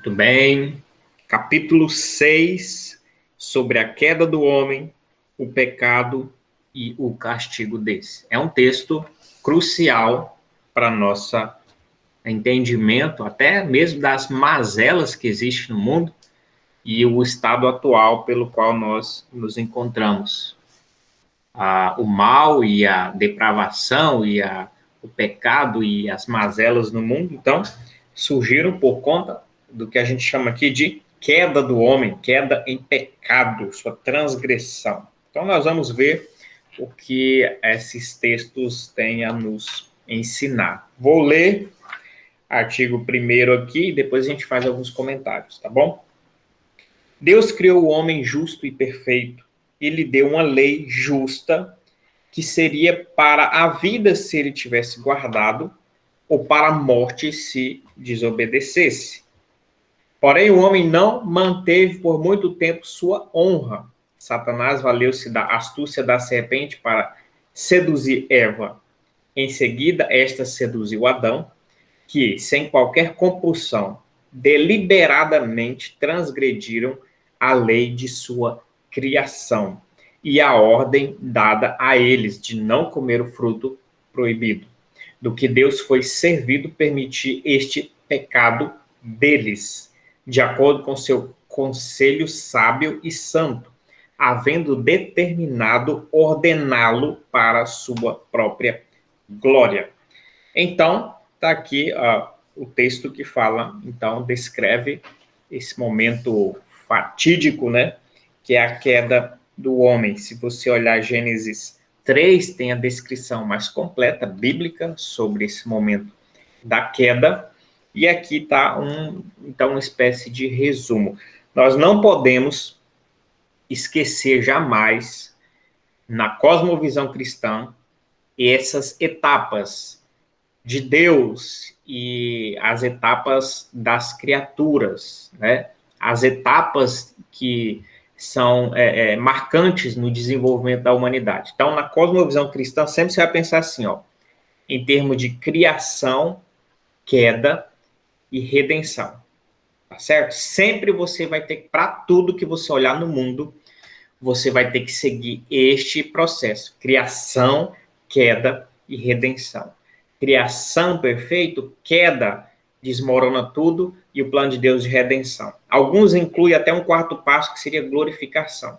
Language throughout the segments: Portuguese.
Muito bem. Capítulo 6, sobre a queda do homem, o pecado e o castigo desse. É um texto crucial para nosso entendimento, até mesmo das mazelas que existem no mundo e o estado atual pelo qual nós nos encontramos. O mal e a depravação e o pecado e as mazelas no mundo, então, surgiram por conta do que a gente chama aqui de queda do homem, queda em pecado, sua transgressão. Então, nós vamos ver o que esses textos têm a nos ensinar. Vou ler artigo 1º aqui e depois a gente faz alguns comentários, tá bom? Deus criou o homem justo e perfeito e lhe deu uma lei justa que seria para a vida se ele tivesse guardado ou para a morte se desobedecesse. Porém, o homem não manteve por muito tempo sua honra. Satanás valeu-se da astúcia da serpente para seduzir Eva. Em seguida, esta seduziu Adão, que, sem qualquer compulsão, deliberadamente transgrediram a lei de sua criação e a ordem dada a eles de não comer o fruto proibido, do que Deus foi servido permitir este pecado deles, de acordo com seu conselho sábio e santo, havendo determinado ordená-lo para a sua própria glória. Então, está aqui o texto que fala, então, descreve esse momento fatídico, né, que é a queda do homem. Se você olhar Gênesis 3, tem a descrição mais completa, bíblica, sobre esse momento da queda, e aqui está então, uma espécie de resumo. Nós não podemos esquecer jamais, na cosmovisão cristã, essas etapas de Deus e as etapas das criaturas, né? As etapas que são marcantes no desenvolvimento da humanidade. Então, na cosmovisão cristã, sempre você vai pensar assim, ó, em termos de criação, queda e redenção, tá certo? Sempre você vai ter, para tudo que você olhar no mundo, você vai ter que seguir este processo: criação, queda e redenção. Criação, perfeito, queda, desmorona tudo, e o plano de Deus de redenção. Alguns incluem até um quarto passo, que seria glorificação.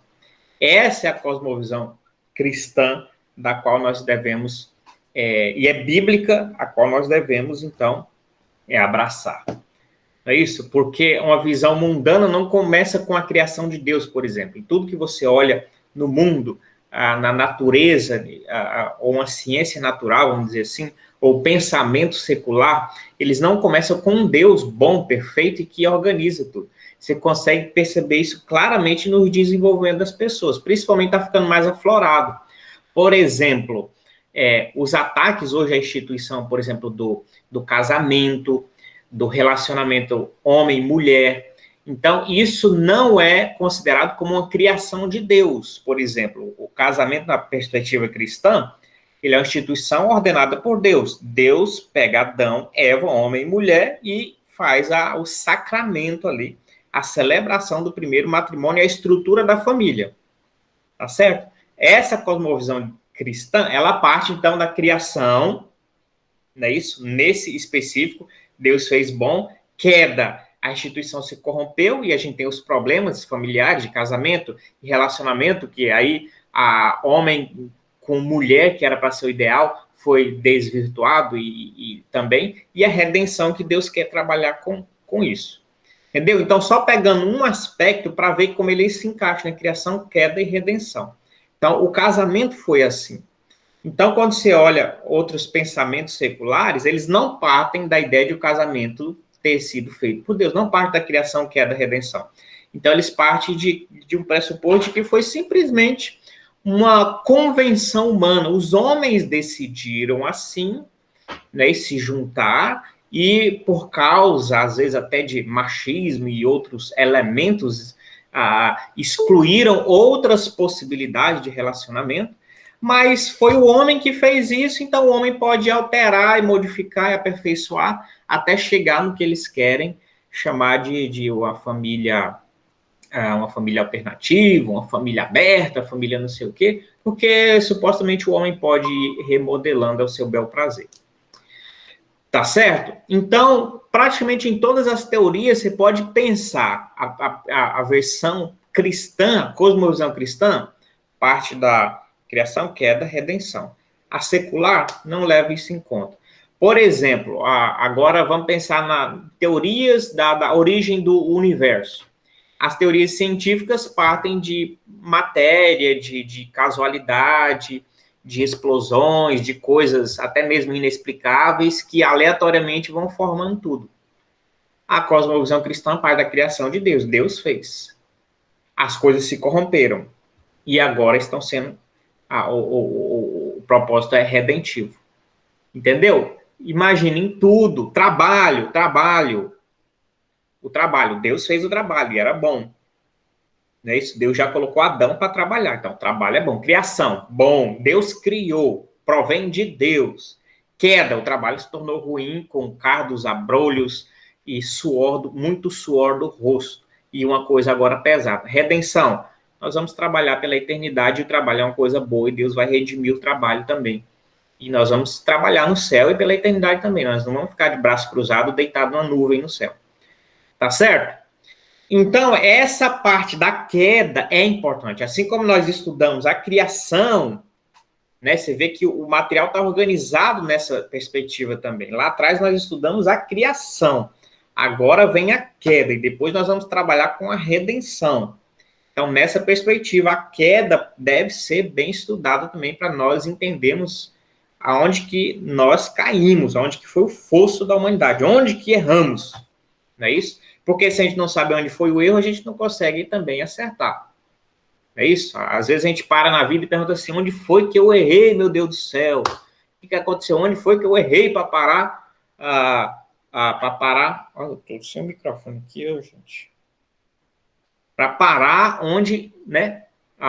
Essa é a cosmovisão cristã da qual nós devemos, e é bíblica, a qual nós devemos, então, abraçar. Não é isso? Porque uma visão mundana não começa com a criação de Deus, por exemplo. Em tudo que você olha no mundo, na natureza, ou uma ciência natural, vamos dizer assim, ou pensamento secular, eles não começam com um Deus bom, perfeito e que organiza tudo. Você consegue perceber isso claramente no desenvolvimento das pessoas, principalmente está ficando mais aflorado. Por exemplo, os ataques hoje à instituição, por exemplo, do casamento, do relacionamento homem-mulher. Então, isso não é considerado como uma criação de Deus. Por exemplo, o casamento, na perspectiva cristã, ele é uma instituição ordenada por Deus. Deus pega Adão, Eva, homem e mulher, e faz o sacramento ali, a celebração do primeiro matrimônio, a estrutura da família. Tá certo? Essa cosmovisão cristã, ela parte, então, da criação, não é isso? Nesse específico, Deus fez bom, queda, a instituição se corrompeu e a gente tem os problemas familiares de casamento e relacionamento, que aí a homem com mulher, que era para ser o ideal, foi desvirtuado e também, e a redenção que Deus quer trabalhar com isso. Entendeu? Então, só pegando um aspecto para ver como ele se encaixa na criação, queda e redenção. Então, o casamento foi assim. Então, quando você olha outros pensamentos seculares, eles não partem da ideia de o casamento ter sido feito por Deus, não parte da criação, queda e redenção. Então, eles partem de um pressuposto de que foi simplesmente uma convenção humana. Os homens decidiram assim, né, se juntar, e por causa, às vezes, até de machismo e outros elementos, excluíram outras possibilidades de relacionamento, mas foi o homem que fez isso, então o homem pode alterar e modificar e aperfeiçoar até chegar no que eles querem chamar de uma família alternativa, uma família aberta, família não sei o quê, porque supostamente o homem pode ir remodelando ao seu bel prazer. Tá certo? Então, praticamente em todas as teorias, você pode pensar a versão cristã, a cosmovisão cristã, parte da criação, queda, redenção. A secular não leva isso em conta. Por exemplo, agora vamos pensar nas teorias da origem do universo. As teorias científicas partem de matéria, de casualidade, de explosões, de coisas até mesmo inexplicáveis que aleatoriamente vão formando tudo. A cosmovisão cristã parte da criação de Deus. Deus fez. As coisas se corromperam e agora estão sendo... o propósito é redentivo. Entendeu? Imaginem tudo. Trabalho. O trabalho. Deus fez o trabalho e era bom. Não é isso? Deus já colocou Adão para trabalhar. Então, trabalho é bom. Criação, bom. Deus criou. Provém de Deus. Queda, o trabalho se tornou ruim com cardos, abrolhos e muito suor do rosto. E uma coisa agora pesada. Redenção. Nós vamos trabalhar pela eternidade e o trabalho é uma coisa boa e Deus vai redimir o trabalho também. E nós vamos trabalhar no céu e pela eternidade também. Nós não vamos ficar de braço cruzado, deitado numa nuvem no céu. Tá certo? Então, essa parte da queda é importante. Assim como nós estudamos a criação, né, você vê que o material está organizado nessa perspectiva também. Lá atrás nós estudamos a criação. Agora vem a queda e depois nós vamos trabalhar com a redenção. Então, nessa perspectiva, a queda deve ser bem estudada também para nós entendermos aonde que nós caímos, aonde que foi o fosso da humanidade, onde que erramos. Não é isso? Porque se a gente não sabe onde foi o erro, a gente não consegue também acertar. É isso? Às vezes a gente para na vida e pergunta assim, onde foi que eu errei, meu Deus do céu? O que aconteceu? Onde foi que eu errei para parar? Para parar... Olha, eu estou sem o microfone aqui, gente. Para parar onde, né?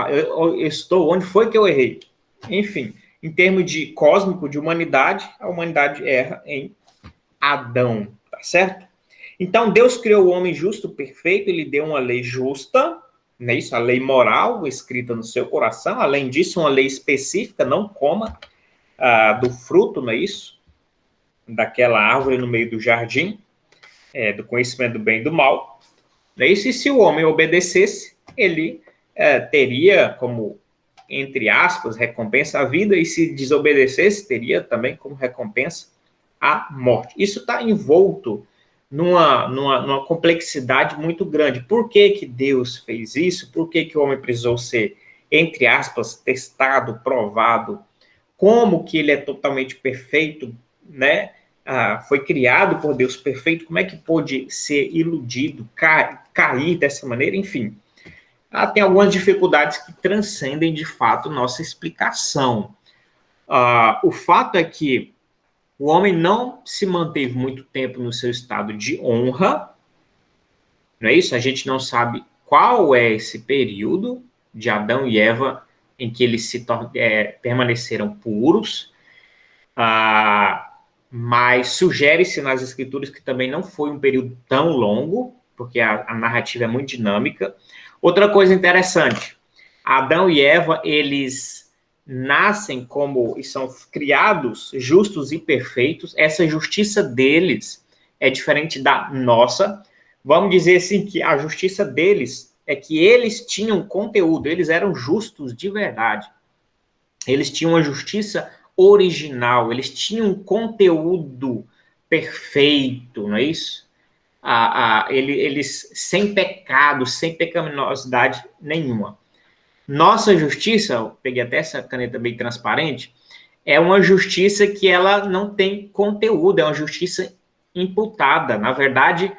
Eu estou, onde foi que eu errei? Enfim, em termos de cósmico, de humanidade, a humanidade erra em Adão, tá certo? Então, Deus criou o homem justo, perfeito, ele deu uma lei justa, não é isso? A lei moral escrita no seu coração, além disso, uma lei específica, não coma do fruto, não é isso? Daquela árvore no meio do jardim, do conhecimento do bem e do mal, não é isso? E se o homem obedecesse, ele teria como, entre aspas, recompensa a vida, e se desobedecesse, teria também como recompensa a morte. Isso está envolto numa complexidade muito grande. Por que que Deus fez isso? Por que que o homem precisou ser, entre aspas, testado, provado? Como que ele é totalmente perfeito, né? Foi criado por Deus perfeito, como é que pôde ser iludido, cair dessa maneira? Enfim, tem algumas dificuldades que transcendem, de fato, nossa explicação. O fato é que o homem não se manteve muito tempo no seu estado de honra, não é isso? A gente não sabe qual é esse período de Adão e Eva em que eles permaneceram puros, mas sugere-se nas escrituras que também não foi um período tão longo, porque a narrativa é muito dinâmica. Outra coisa interessante, Adão e Eva, eles nascem como e são criados justos e perfeitos. Essa justiça deles é diferente da nossa. Vamos dizer assim que a justiça deles é que eles tinham conteúdo, eles eram justos de verdade. Eles tinham uma justiça original, eles tinham um conteúdo perfeito, não é isso? Eles sem pecado, sem pecaminosidade nenhuma. Nossa justiça, eu peguei até essa caneta bem transparente, é uma justiça que ela não tem conteúdo, é uma justiça imputada. Na verdade,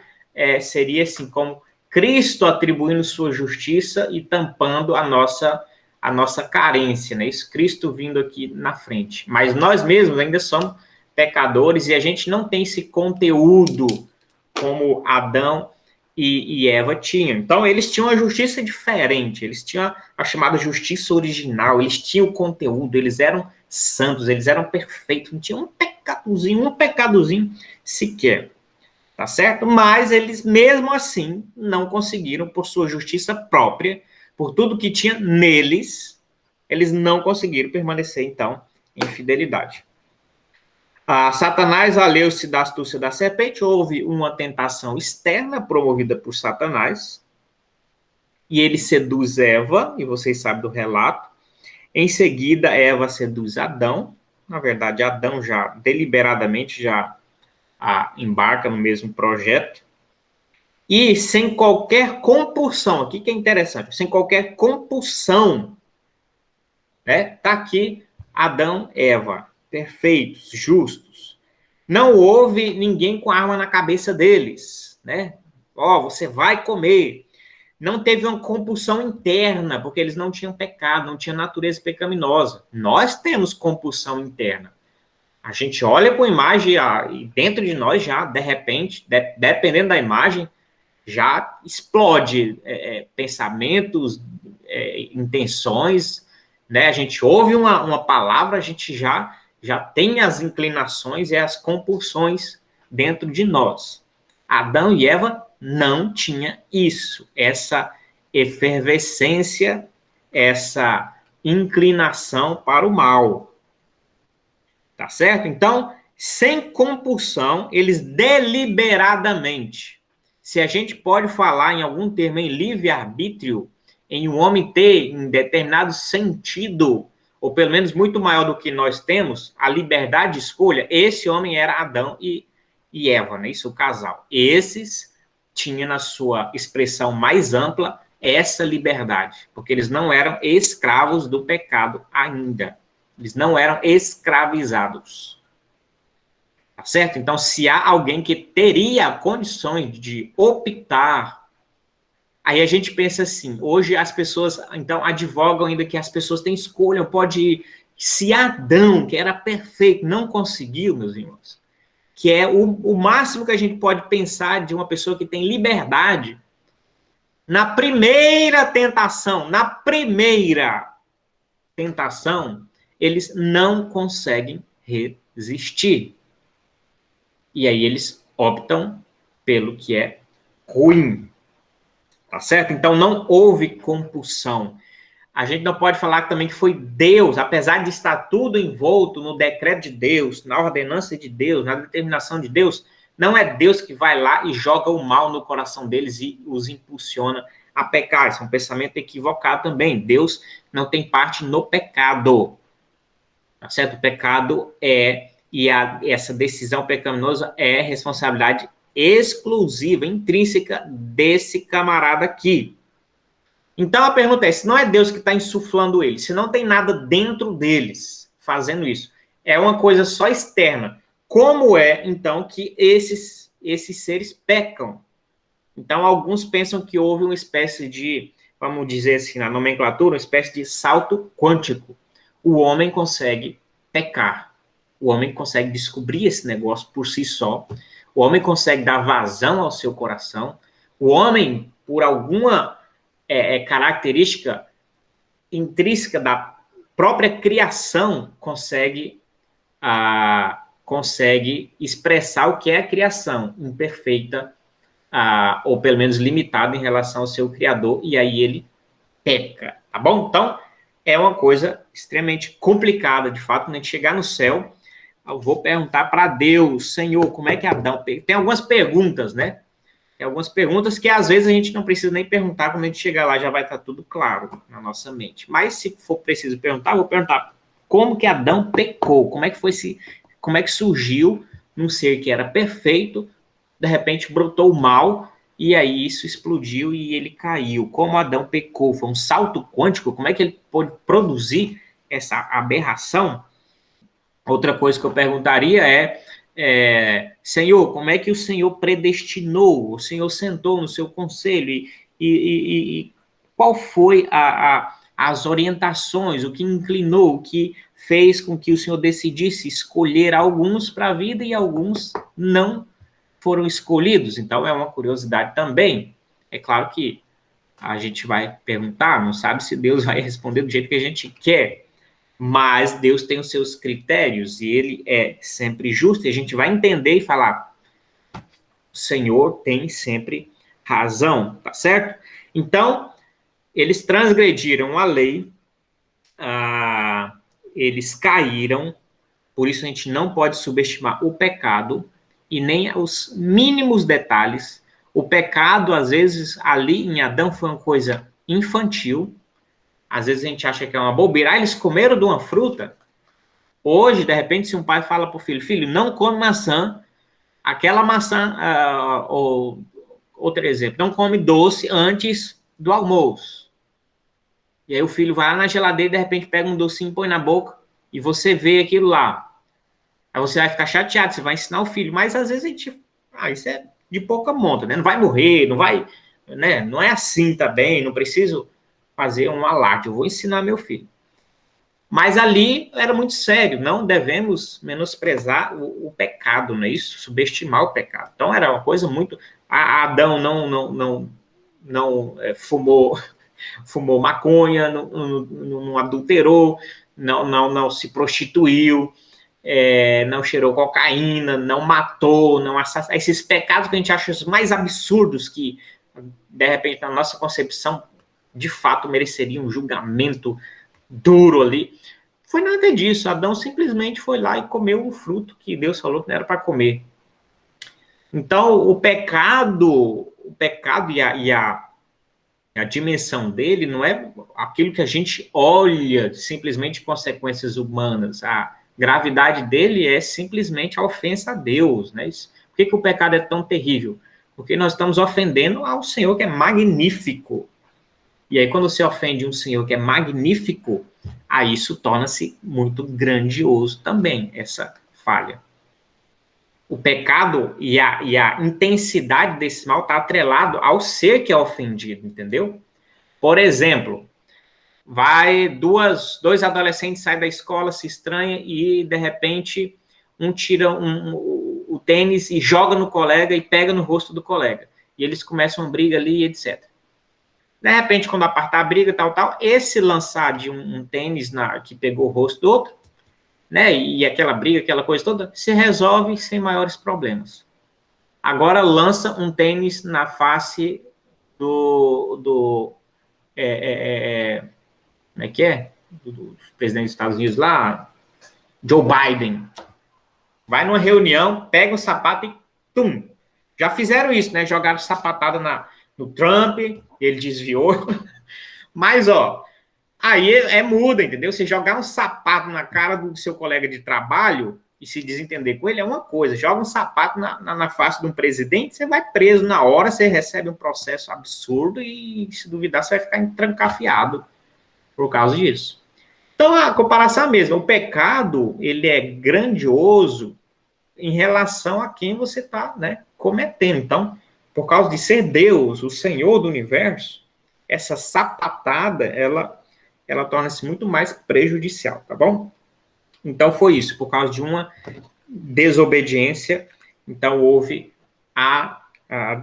seria assim, como Cristo atribuindo sua justiça e tampando a nossa carência, né? Isso, Cristo vindo aqui na frente. Mas nós mesmos ainda somos pecadores e a gente não tem esse conteúdo como Adão e Eva tinham. Então, eles tinham uma justiça diferente, eles tinham a chamada justiça original, eles tinham o conteúdo, eles eram santos, eles eram perfeitos, não tinha um pecadozinho sequer. tá certo? Mas eles, mesmo assim, não conseguiram, por sua justiça própria, por tudo que tinha neles, eles não conseguiram permanecer, então, em fidelidade. Satanás valeu-se da astúcia da serpente, houve uma tentação externa promovida por Satanás, e ele seduz Eva, e vocês sabem do relato. Em seguida, Eva seduz Adão. Na verdade, Adão já deliberadamente já embarca no mesmo projeto. E sem qualquer compulsão, aqui que é interessante, sem qualquer compulsão, né? Tá aqui Adão e Eva, perfeitos, justos. Não houve ninguém com arma na cabeça deles, né? Ó, você vai comer. Não teve uma compulsão interna, porque eles não tinham pecado, não tinham natureza pecaminosa. Nós temos compulsão interna. A gente olha para a imagem e dentro de nós já, de repente, dependendo da imagem, já explode pensamentos, intenções, né? A gente ouve uma palavra, a gente já tem as inclinações e as compulsões dentro de nós. Adão e Eva não tinham isso, essa efervescência, essa inclinação para o mal. Tá certo? Então, sem compulsão, eles deliberadamente. Se a gente pode falar em algum termo em livre-arbítrio, em um homem ter, em determinado sentido, ou pelo menos muito maior do que nós temos, a liberdade de escolha, esse homem era Adão e Eva, né? Isso, o casal. Esses tinham na sua expressão mais ampla essa liberdade, porque eles não eram escravos do pecado ainda. Eles não eram escravizados. Tá certo? Então, se há alguém que teria condições de optar, aí a gente pensa assim, hoje as pessoas, então, advogam ainda que as pessoas têm escolha, pode... Se Adão, que era perfeito, não conseguiu, meus irmãos, que é o máximo que a gente pode pensar de uma pessoa que tem liberdade, na primeira tentação, eles não conseguem resistir. E aí eles optam pelo que é ruim. Tá certo? Então não houve compulsão. A gente não pode falar também que foi Deus, apesar de estar tudo envolto no decreto de Deus, na ordenança de Deus, na determinação de Deus, não é Deus que vai lá e joga o mal no coração deles e os impulsiona a pecar. Isso é um pensamento equivocado também. Deus não tem parte no pecado. Tá certo? O pecado essa decisão pecaminosa é responsabilidade exclusiva, intrínseca desse camarada aqui. Então a pergunta é, se não é Deus que está insuflando eles, se não tem nada dentro deles fazendo isso, é uma coisa só externa, como é, então, que esses seres pecam? Então alguns pensam que houve uma espécie de, vamos dizer assim, na nomenclatura, uma espécie de salto quântico. O homem consegue pecar. O homem consegue descobrir esse negócio por si só. O homem consegue dar vazão ao seu coração. O homem, por alguma característica intrínseca da própria criação, consegue expressar o que é a criação, imperfeita, ou pelo menos limitada em relação ao seu Criador, e aí ele peca, tá bom? Então, é uma coisa extremamente complicada, de fato, quando a gente chegar no céu, eu vou perguntar para Deus, Senhor, como é que Adão... Tem algumas perguntas, né? Tem algumas perguntas que às vezes a gente não precisa nem perguntar, quando a gente chegar lá já vai estar tudo claro na nossa mente. Mas se for preciso perguntar, eu vou perguntar como que Adão pecou, como é que surgiu num ser que era perfeito, de repente brotou o mal, e aí isso explodiu e ele caiu. Como Adão pecou, foi um salto quântico, como é que ele pôde produzir essa aberração? Outra coisa que eu perguntaria Senhor, como é que o Senhor predestinou? O Senhor sentou no seu conselho e qual foi as orientações, o que inclinou, o que fez com que o Senhor decidisse escolher alguns para a vida e alguns não foram escolhidos? Então, é uma curiosidade também. É claro que a gente vai perguntar, não sabe se Deus vai responder do jeito que a gente quer, mas Deus tem os seus critérios e ele é sempre justo, e a gente vai entender e falar, o Senhor tem sempre razão, tá certo? Então, eles transgrediram a lei, eles caíram, por isso a gente não pode subestimar o pecado e nem os mínimos detalhes. O pecado, às vezes, ali em Adão foi uma coisa infantil, às vezes a gente acha que é uma bobeira. Eles comeram de uma fruta. Hoje, de repente, se um pai fala para o filho, filho, não come maçã, aquela maçã, ou outro exemplo, não come doce antes do almoço. E aí o filho vai lá na geladeira e de repente pega um docinho, põe na boca e você vê aquilo lá. Aí você vai ficar chateado, você vai ensinar o filho, mas às vezes a gente, isso é de pouca monta, né? Não vai morrer, não vai, né? Não é assim também, não preciso fazer um alarde, eu vou ensinar meu filho. Mas ali era muito sério, não devemos menosprezar o pecado, não é isso? Subestimar o pecado. Então era uma coisa muito. Adão não fumou maconha, não adulterou, não se prostituiu, não cheirou cocaína, não matou, não assassinou. Esses pecados que a gente acha os mais absurdos, que de repente na nossa concepção de fato mereceria um julgamento duro ali. Foi nada disso. Adão simplesmente foi lá e comeu o fruto que Deus falou que não era para comer. Então, o pecado e a dimensão dele não é aquilo que a gente olha, simplesmente consequências humanas. A gravidade dele é simplesmente a ofensa a Deus, né? Por que o pecado é tão terrível? Porque nós estamos ofendendo ao Senhor que é magnífico. E aí, quando você ofende um Senhor que é magnífico, aí isso torna-se muito grandioso também, essa falha. O pecado e a intensidade desse mal está atrelado ao ser que é ofendido, entendeu? Por exemplo, dois adolescentes saem da escola, se estranham e, de repente, um tira o tênis e joga no colega e pega no rosto do colega. E eles começam uma briga ali, etc. De repente, quando apartar a briga, tal, esse lançar de um tênis que pegou o rosto do outro, né, e aquela briga, aquela coisa toda, se resolve sem maiores problemas. Agora lança um tênis na face do como é que é? Do presidente dos Estados Unidos lá, Joe Biden. Vai numa reunião, pega o sapato e tum. Já fizeram isso, né? Jogaram sapatada no Trump, ele desviou. Mas, aí muda, entendeu? Você jogar um sapato na cara do seu colega de trabalho e se desentender com ele é uma coisa. Joga um sapato na face de um presidente, você vai preso na hora, você recebe um processo absurdo e, se duvidar, você vai ficar entrancafiado por causa disso. Então, a comparação é a mesma. O pecado, ele é grandioso em relação a quem você está, né, cometendo. Então, por causa de ser Deus, o Senhor do universo, essa sapatada, ela torna-se muito mais prejudicial, tá bom? Então, foi isso, por causa de uma desobediência, então houve a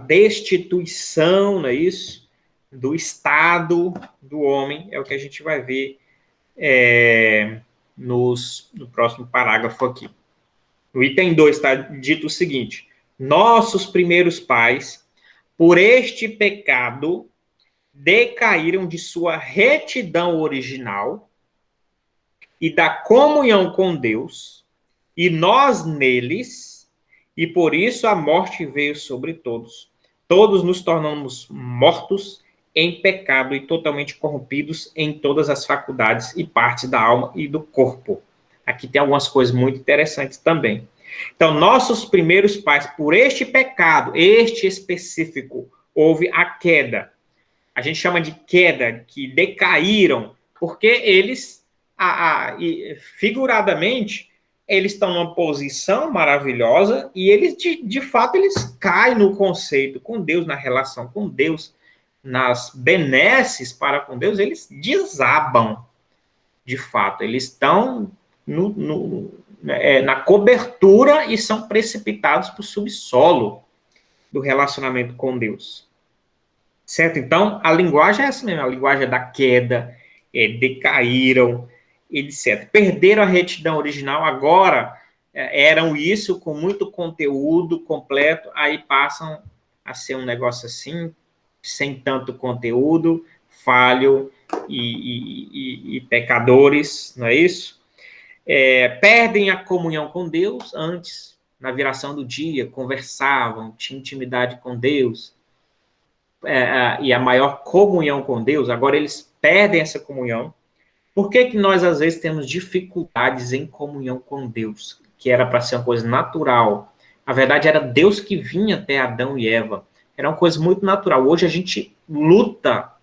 destituição, não é isso? Do estado do homem, é o que a gente vai ver no próximo parágrafo aqui. No item 2 está dito o seguinte: nossos primeiros pais, por este pecado, decaíram de sua retidão original e da comunhão com Deus, e nós neles, e por isso a morte veio sobre todos. Todos nos tornamos mortos em pecado e totalmente corrompidos em todas as faculdades e partes da alma e do corpo. Aqui tem algumas coisas muito interessantes também. Então, nossos primeiros pais, por este pecado, este específico, houve a queda. A gente chama de queda, que decaíram, porque eles, figuradamente, eles estão numa posição maravilhosa e eles, de fato, eles caem no conceito com Deus, na relação com Deus, nas benesses para com Deus, eles desabam, de fato. Eles estão na cobertura e são precipitados para o subsolo do relacionamento com Deus. Certo? Então, a linguagem é essa mesmo, a linguagem da queda, decaíram, etc. Perderam a retidão original, agora eram isso, com muito conteúdo completo, aí passam a ser um negócio assim, sem tanto conteúdo, falho e pecadores, não é isso? Perdem a comunhão com Deus. Antes, na viração do dia, conversavam, tinham intimidade com Deus, e a maior comunhão com Deus. Agora eles perdem essa comunhão. Por que nós, às vezes, temos dificuldades em comunhão com Deus, que era para ser uma coisa natural? Na verdade, era Deus que vinha até Adão e Eva. Era uma coisa muito natural. Hoje a gente luta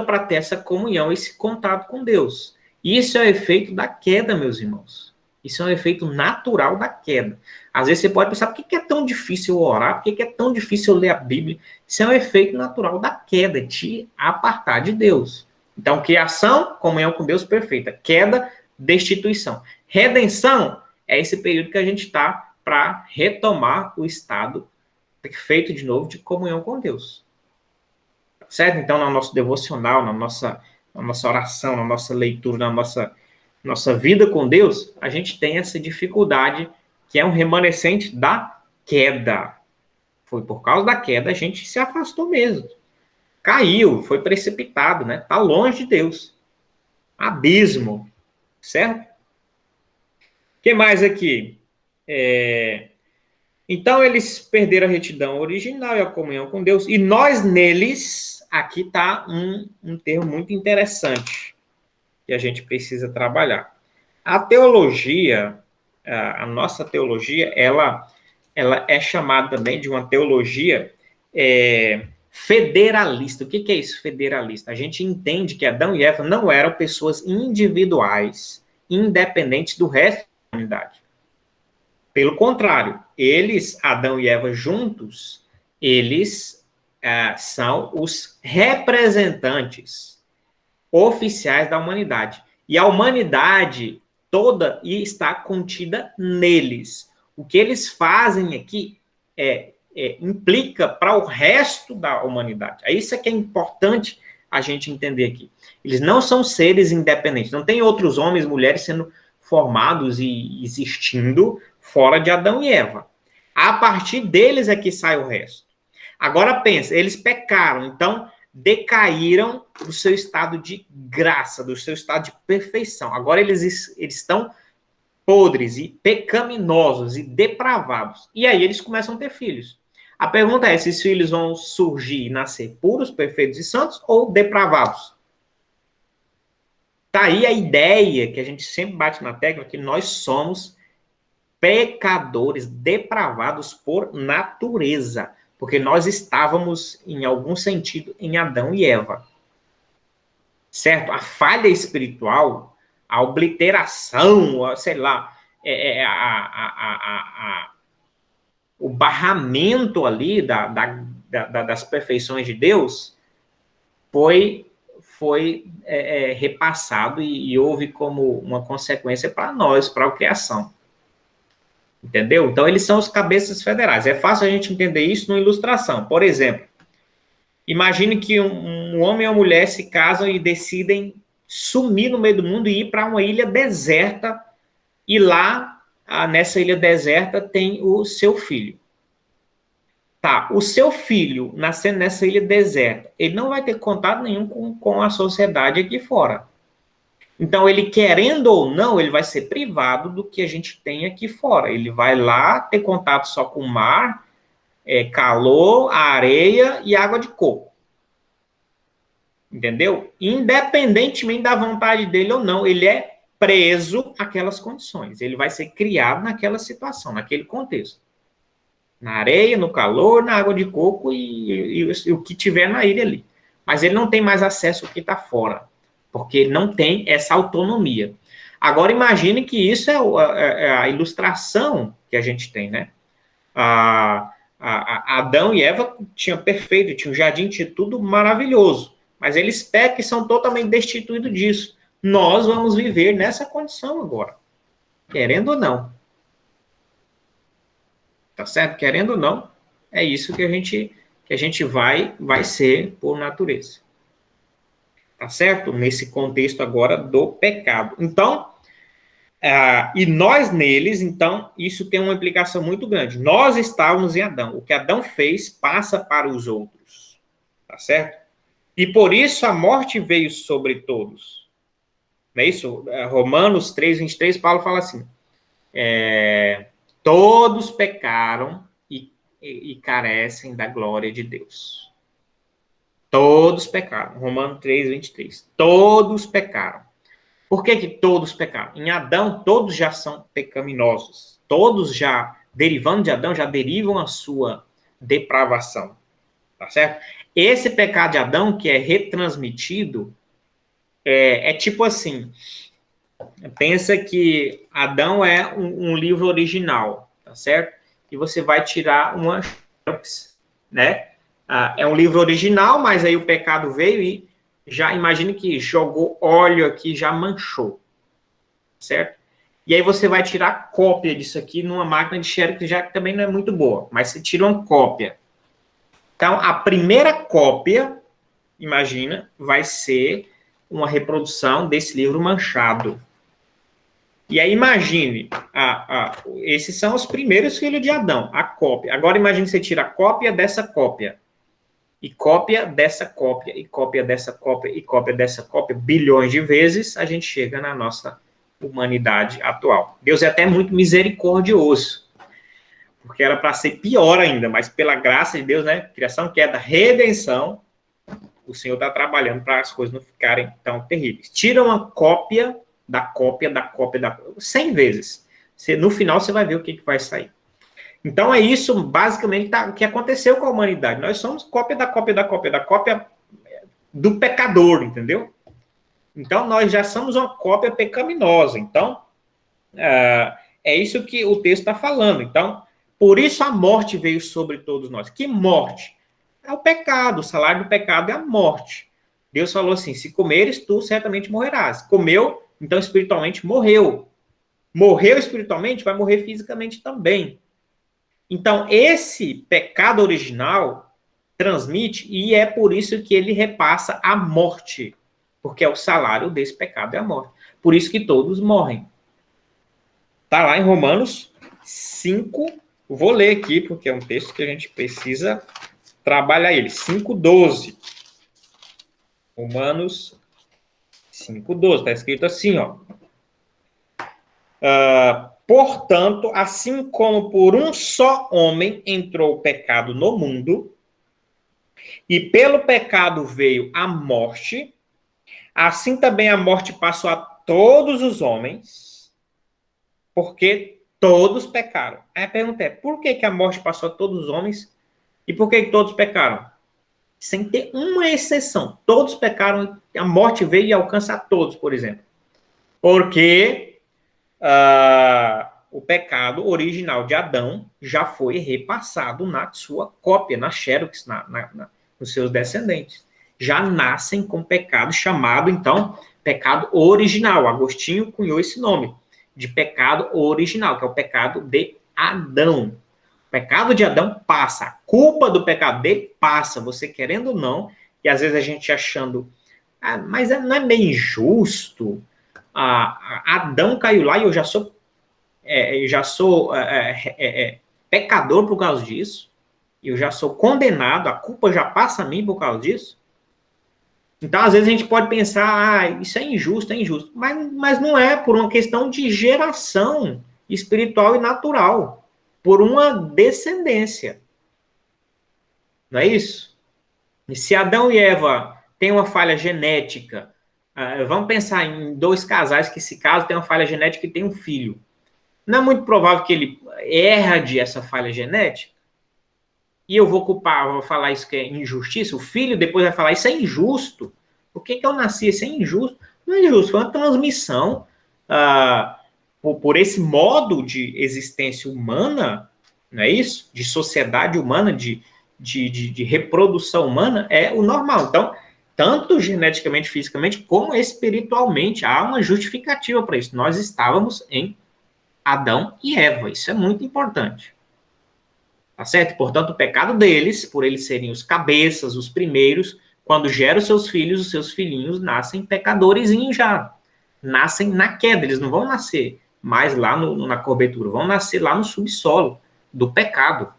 para ter essa comunhão, esse contato com Deus. E isso é o efeito da queda, meus irmãos. Isso é um efeito natural da queda. Às vezes você pode pensar, por que é tão difícil orar? Por que é tão difícil ler a Bíblia? Isso é um efeito natural da queda, te apartar de Deus. Então, criação, comunhão com Deus perfeita. Queda, destituição. Redenção é esse período que a gente está para retomar o estado perfeito de novo de comunhão com Deus. Certo? Então, no nosso devocional, na nossa oração, na nossa leitura, na nossa vida com Deus, a gente tem essa dificuldade que é um remanescente da queda. Foi por causa da queda a gente se afastou mesmo. Caiu, foi precipitado, né? Está longe de Deus. Abismo, certo? O que mais aqui? Então, eles perderam a retidão original e a comunhão com Deus. E nós neles, aqui está um termo muito interessante que a gente precisa trabalhar. A teologia, a nossa teologia, ela é chamada também de uma teologia federalista. O que é isso, federalista? A gente entende que Adão e Eva não eram pessoas individuais, independentes do resto da humanidade. Pelo contrário, eles, Adão e Eva juntos, eles são os representantes oficiais da humanidade. E a humanidade toda está contida neles. O que eles fazem aqui implica para o resto da humanidade. É isso que é importante a gente entender aqui. Eles não são seres independentes. Não tem outros homens e mulheres sendo formados e existindo fora de Adão e Eva. A partir deles é que sai o resto. Agora pensa, eles pecaram, então decaíram do seu estado de graça, do seu estado de perfeição. Agora eles estão podres e pecaminosos e depravados. E aí eles começam a ter filhos. A pergunta é, esses filhos vão surgir e nascer puros, perfeitos e santos ou depravados? Tá aí a ideia que a gente sempre bate na tecla, que nós somos pecadores depravados por natureza, porque nós estávamos, em algum sentido, em Adão e Eva. Certo? A falha espiritual, a obliteração, sei lá, o barramento ali das perfeições de Deus foi repassado e houve como uma consequência para nós, para a criação. Entendeu? Então, eles são os cabeças federais. É fácil a gente entender isso numa ilustração. Por exemplo, imagine que um homem e uma mulher se casam e decidem sumir no meio do mundo e ir para uma ilha deserta, e lá, nessa ilha deserta, tem o seu filho. Tá, o seu filho, nascendo nessa ilha deserta, ele não vai ter contato nenhum com a sociedade aqui fora. Então, ele querendo ou não, ele vai ser privado do que a gente tem aqui fora. Ele vai lá ter contato só com o mar, calor, areia e água de coco. Entendeu? Independentemente da vontade dele ou não, ele é preso àquelas condições. Ele vai ser criado naquela situação, naquele contexto. Na areia, no calor, na água de coco e o que tiver na ilha ali. Mas ele não tem mais acesso ao que está fora, porque ele não tem essa autonomia. Agora, imagine que isso é a ilustração que a gente tem, né? Adão e Eva tinham perfeito, tinham um jardim, tinha tudo maravilhoso, mas eles pecam e são totalmente destituídos disso. Nós vamos viver nessa condição agora, querendo ou não. Tá certo? Querendo ou não, é isso que a gente vai ser por natureza. Tá certo? Nesse contexto agora do pecado. Então, E nós neles, então, isso tem uma implicação muito grande. Nós estávamos em Adão. O que Adão fez passa para os outros. Tá certo? E por isso a morte veio sobre todos. Não é isso? Romanos 3:23, Paulo fala assim, todos pecaram e carecem da glória de Deus. Todos pecaram. Romanos 3:23. Todos pecaram. Por que todos pecaram? Em Adão, todos já são pecaminosos. Todos já, derivando de Adão, já derivam a sua depravação. Tá certo? Esse pecado de Adão, que é retransmitido, é tipo assim, pensa que Adão é um livro original, tá certo? E você vai tirar uma xerox, né? É um livro original, mas aí o pecado veio e já imagine que jogou óleo aqui, já manchou, certo? E aí você vai tirar cópia disso aqui numa máquina de xerox, que já também não é muito boa, mas você tira uma cópia. Então, a primeira cópia, imagina, vai ser uma reprodução desse livro manchado. E aí imagine, esses são os primeiros filhos de Adão, a cópia. Agora imagine você tira a cópia dessa cópia, e cópia dessa cópia, e cópia dessa cópia, e cópia dessa cópia, bilhões de vezes, a gente chega na nossa humanidade atual. Deus é até muito misericordioso, porque era para ser pior ainda, mas pela graça de Deus, né, criação, queda, redenção, o Senhor está trabalhando para as coisas não ficarem tão terríveis. Tira uma cópia da cópia, da cópia, da cópia, 100 vezes. No final você vai ver o que vai sair. Então é isso, basicamente, que aconteceu com a humanidade. Nós somos cópia da cópia da cópia da cópia do pecador, entendeu? Então nós já somos uma cópia pecaminosa. Então, é isso que o texto está falando. Então, por isso a morte veio sobre todos nós. Que morte? É o pecado. O salário do pecado é a morte. Deus falou assim, se comeres, tu certamente morrerás. Comeu, então espiritualmente morreu. Morreu espiritualmente, vai morrer fisicamente também. Então, esse pecado original transmite, e é por isso que ele repassa a morte. Porque é o salário desse pecado é a morte. Por isso que todos morrem. Está lá em Romanos 5, vou ler aqui, porque é um texto que a gente precisa trabalhar ele. 5:12. Romanos 5:12. Está escrito assim, ó. Portanto, assim como por um só homem entrou o pecado no mundo, e pelo pecado veio a morte, assim também a morte passou a todos os homens, porque todos pecaram. Aí a pergunta é, por que a morte passou a todos os homens e por que todos pecaram? Sem ter uma exceção. Todos pecaram, a morte veio e alcança a todos, por exemplo. Porque o pecado original de Adão já foi repassado na sua cópia, na xerox, nos seus descendentes. Já nascem com pecado chamado, então, pecado original. Agostinho cunhou esse nome, de pecado original, que é o pecado de Adão. O pecado de Adão passa, a culpa do pecado dele passa, você querendo ou não, e às vezes a gente achando, mas não é meio injusto? Adão caiu lá e eu já sou pecador por causa disso, eu já sou condenado, a culpa já passa a mim por causa disso. Então, às vezes a gente pode pensar, isso é injusto, mas não é, por uma questão de geração espiritual e natural, por uma descendência. Não é isso? E se Adão e Eva têm uma falha genética, vamos pensar em dois casais que se casam, tem uma falha genética e tem um filho. Não é muito provável que ele herde essa falha genética? E eu vou falar isso que é injustiça? O filho depois vai falar, isso é injusto. Por que eu nasci? Isso é injusto. Não é injusto, foi uma transmissão por esse modo de existência humana, não é isso? De sociedade humana, de reprodução humana, é o normal. Então, tanto geneticamente, fisicamente, como espiritualmente, há uma justificativa para isso. Nós estávamos em Adão e Eva, isso é muito importante. Tá certo? Portanto, o pecado deles, por eles serem os cabeças, os primeiros, quando geram os seus filhos, os seus filhinhos nascem pecadores já. Nascem na queda, eles não vão nascer mais lá na cobertura, vão nascer lá no subsolo do pecado,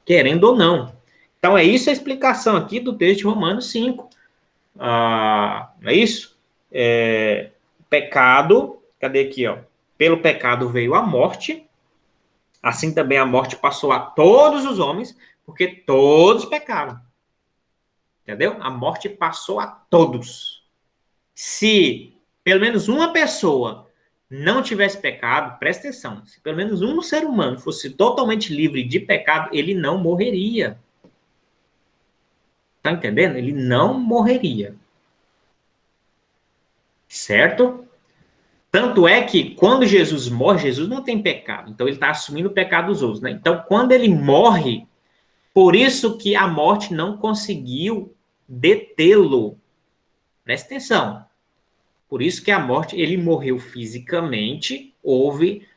querendo ou não. Então, é isso a explicação aqui do texto de Romanos 5. Não é isso? Pecado, cadê aqui, ó? Pelo pecado veio a morte, assim também a morte passou a todos os homens, porque todos pecaram. Entendeu? A morte passou a todos. Se pelo menos uma pessoa não tivesse pecado, presta atenção, se pelo menos um ser humano fosse totalmente livre de pecado, ele não morreria. Tá entendendo? Ele não morreria. Certo? Tanto é que quando Jesus morre, Jesus não tem pecado. Então ele está assumindo o pecado dos outros, né? Então quando ele morre, por isso que a morte não conseguiu detê-lo. Presta atenção. Por isso que a morte, ele morreu fisicamente, houve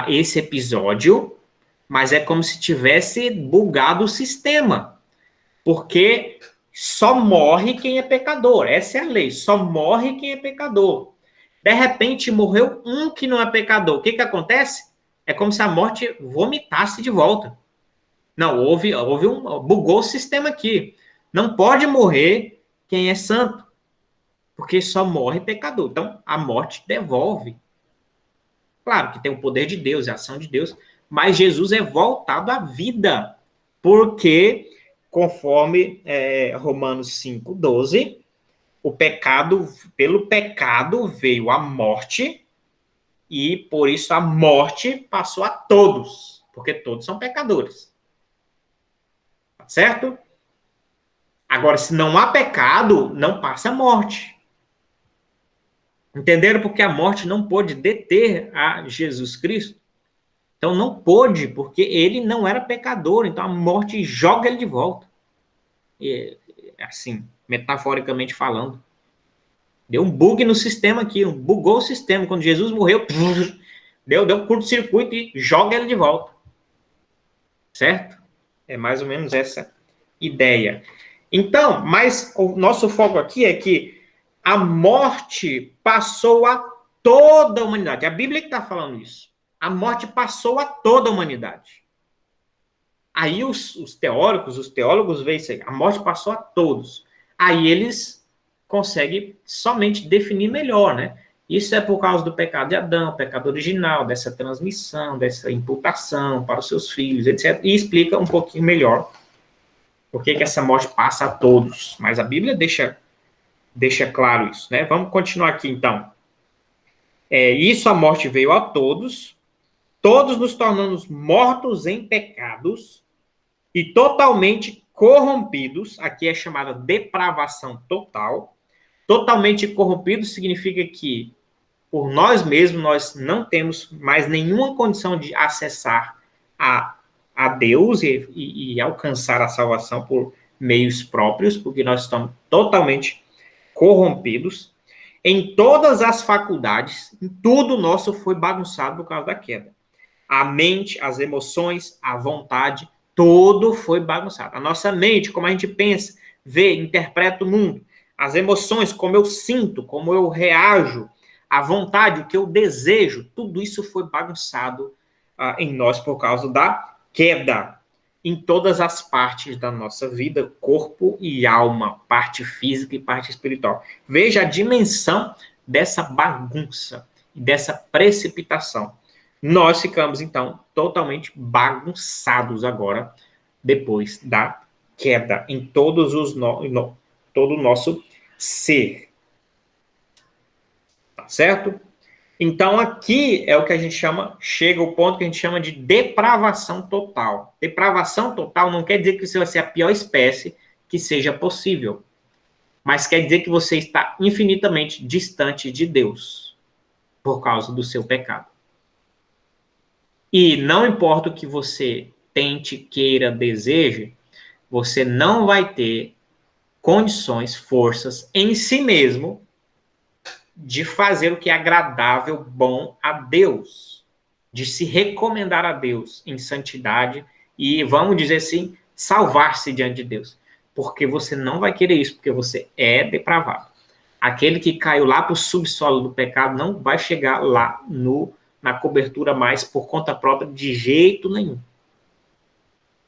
esse episódio, mas é como se tivesse bugado o sistema. Porque só morre quem é pecador. Essa é a lei. Só morre quem é pecador. De repente, morreu um que não é pecador. O que acontece? É como se a morte vomitasse de volta. Não, bugou o sistema aqui. Não pode morrer quem é santo, porque só morre pecador. Então, a morte devolve. Claro que tem o poder de Deus, a ação de Deus, mas Jesus é voltado à vida, porque, conforme Romanos 5,12, pelo pecado veio a morte, e por isso a morte passou a todos, porque todos são pecadores. Tá certo? Agora, se não há pecado, não passa a morte. Entenderam? Porque a morte não pôde deter a Jesus Cristo. Então não pôde, porque ele não era pecador. Então a morte joga ele de volta. E, assim, metaforicamente falando. Deu um bug no sistema aqui, bugou o sistema. Quando Jesus morreu, deu curto-circuito e joga ele de volta. Certo? É mais ou menos essa ideia. Então, mas o nosso foco aqui é que a morte passou a toda a humanidade. A Bíblia que está falando isso. A morte passou a toda a humanidade. Aí os teólogos veem isso aí. A morte passou a todos. Aí eles conseguem somente definir melhor, né? Isso é por causa do pecado de Adão, pecado original, dessa transmissão, dessa imputação para os seus filhos, etc. E explica um pouquinho melhor por que essa morte passa a todos. Mas a Bíblia deixa claro isso, né? Vamos continuar aqui, então. Isso a morte veio a todos nos tornamos mortos em pecados e totalmente corrompidos, aqui é chamada depravação total. Totalmente corrompidos significa que, por nós mesmos, nós não temos mais nenhuma condição de acessar a Deus e alcançar a salvação por meios próprios, porque nós estamos totalmente corrompidos. Em todas as faculdades, em tudo nosso foi bagunçado por causa da queda. A mente, as emoções, a vontade, tudo foi bagunçado. A nossa mente, como a gente pensa, vê, interpreta o mundo. As emoções, como eu sinto, como eu reajo. A vontade, o que eu desejo, tudo isso foi bagunçado em nós por causa da queda. Em todas as partes da nossa vida, corpo e alma, parte física e parte espiritual. Veja a dimensão dessa bagunça e dessa precipitação. Nós ficamos, então, totalmente bagunçados agora, depois da queda, em todo o nosso ser. Tá certo? Então, aqui é o que a gente chega ao ponto que a gente chama de depravação total. Depravação total não quer dizer que você vai ser a pior espécie que seja possível, mas quer dizer que você está infinitamente distante de Deus por causa do seu pecado. E não importa o que você tente, queira, deseje, você não vai ter condições, forças em si mesmo de fazer o que é agradável, bom a Deus, de se recomendar a Deus em santidade e, vamos dizer assim, salvar-se diante de Deus. Porque você não vai querer isso, porque você é depravado. Aquele que caiu lá para o subsolo do pecado não vai chegar lá na cobertura mais por conta própria de jeito nenhum.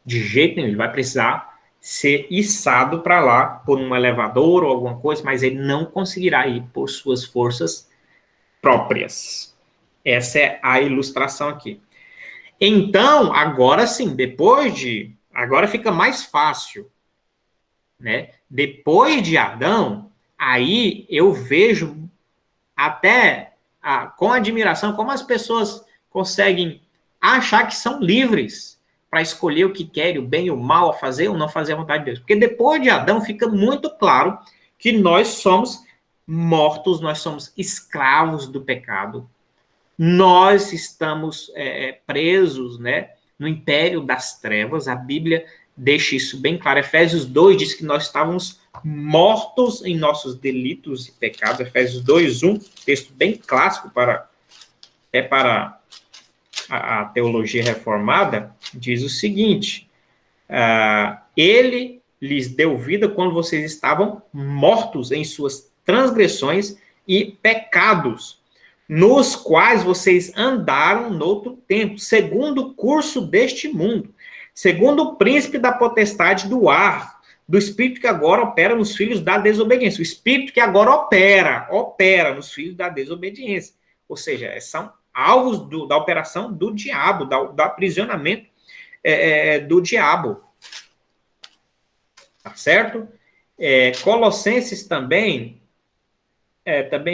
De jeito nenhum. Ele vai precisar ser içado para lá por um elevador ou alguma coisa, mas ele não conseguirá ir por suas forças próprias. Essa é a ilustração aqui. Então, agora sim, agora fica mais fácil, né? Depois de Adão, aí eu vejo até com admiração como as pessoas conseguem achar que são livres para escolher o que querem, o bem e o mal, a fazer ou não fazer a vontade de Deus. Porque depois de Adão fica muito claro que nós somos mortos, nós somos escravos do pecado, nós estamos presos, né, no império das trevas. A Bíblia deixa isso bem claro. Efésios 2 diz que nós estávamos mortos em nossos delitos e pecados. Efésios 2:1, texto bem clássico para a teologia reformada, diz o seguinte: ele lhes deu vida quando vocês estavam mortos em suas transgressões e pecados, nos quais vocês andaram noutro tempo, segundo o curso deste mundo, segundo o príncipe da potestade do ar, do espírito que agora opera nos filhos da desobediência. O espírito que agora opera nos filhos da desobediência. Ou seja, são alvos da operação do diabo, do aprisionamento do diabo. Tá certo? Colossenses também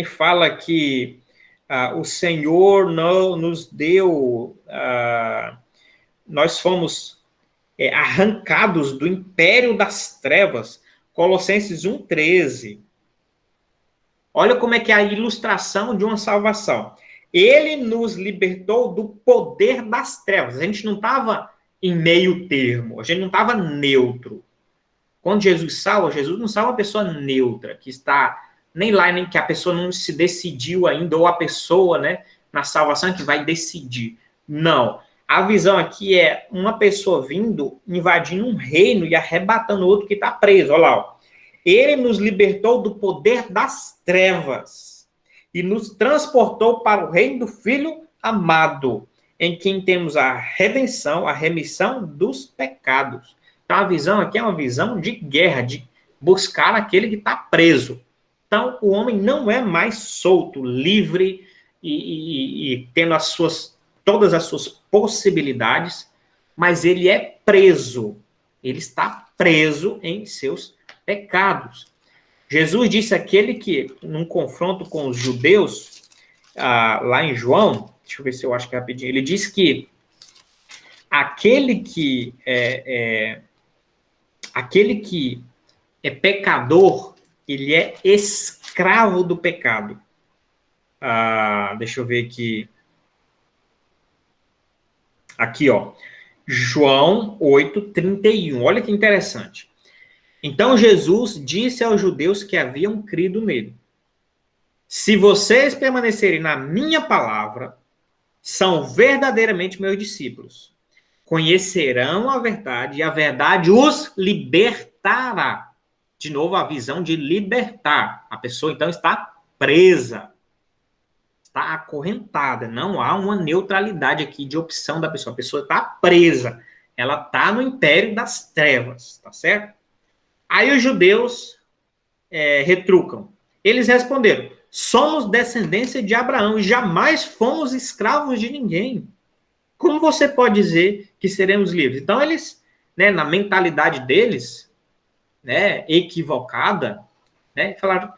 fala que o Senhor não nos deu, nós fomos arrancados do império das trevas. Colossenses 1:13. Olha como é que é a ilustração de uma salvação. Ele nos libertou do poder das trevas. A gente não estava em meio termo, a gente não estava neutro. Quando Jesus salva, Jesus não salva uma pessoa neutra, que está nem lá, nem que a pessoa não se decidiu ainda, ou a pessoa, né, na salvação que vai decidir. Não. A visão aqui é uma pessoa vindo, invadindo um reino e arrebatando outro que está preso. Olha lá. Ó. Ele nos libertou do poder das trevas e nos transportou para o reino do Filho amado, em quem temos a redenção, a remissão dos pecados. Então, a visão aqui é uma visão de guerra, de buscar aquele que está preso. Então, o homem não é mais solto, livre e tendo todas as suas possibilidades, mas ele é preso. Ele está preso em seus pecados. Jesus disse aquele que, num confronto com os judeus, lá em João, deixa eu ver se eu acho que é rapidinho, ele disse que aquele que é pecador, ele é escravo do pecado. Deixa eu ver aqui. Aqui, ó. João 8:31. Olha que interessante. Então Jesus disse aos judeus que haviam crido nele: se vocês permanecerem na minha palavra, são verdadeiramente meus discípulos. Conhecerão a verdade e a verdade os libertará. De novo, a visão de libertar. A pessoa, então, está presa. Está acorrentada. Não há uma neutralidade aqui de opção da pessoa. A pessoa está presa. Ela está no império das trevas. Tá certo? Aí os judeus retrucam. Eles responderam: somos descendência de Abraão e jamais fomos escravos de ninguém. Como você pode dizer que seremos livres? Então, eles, né, na mentalidade deles, né, equivocada, né, falaram,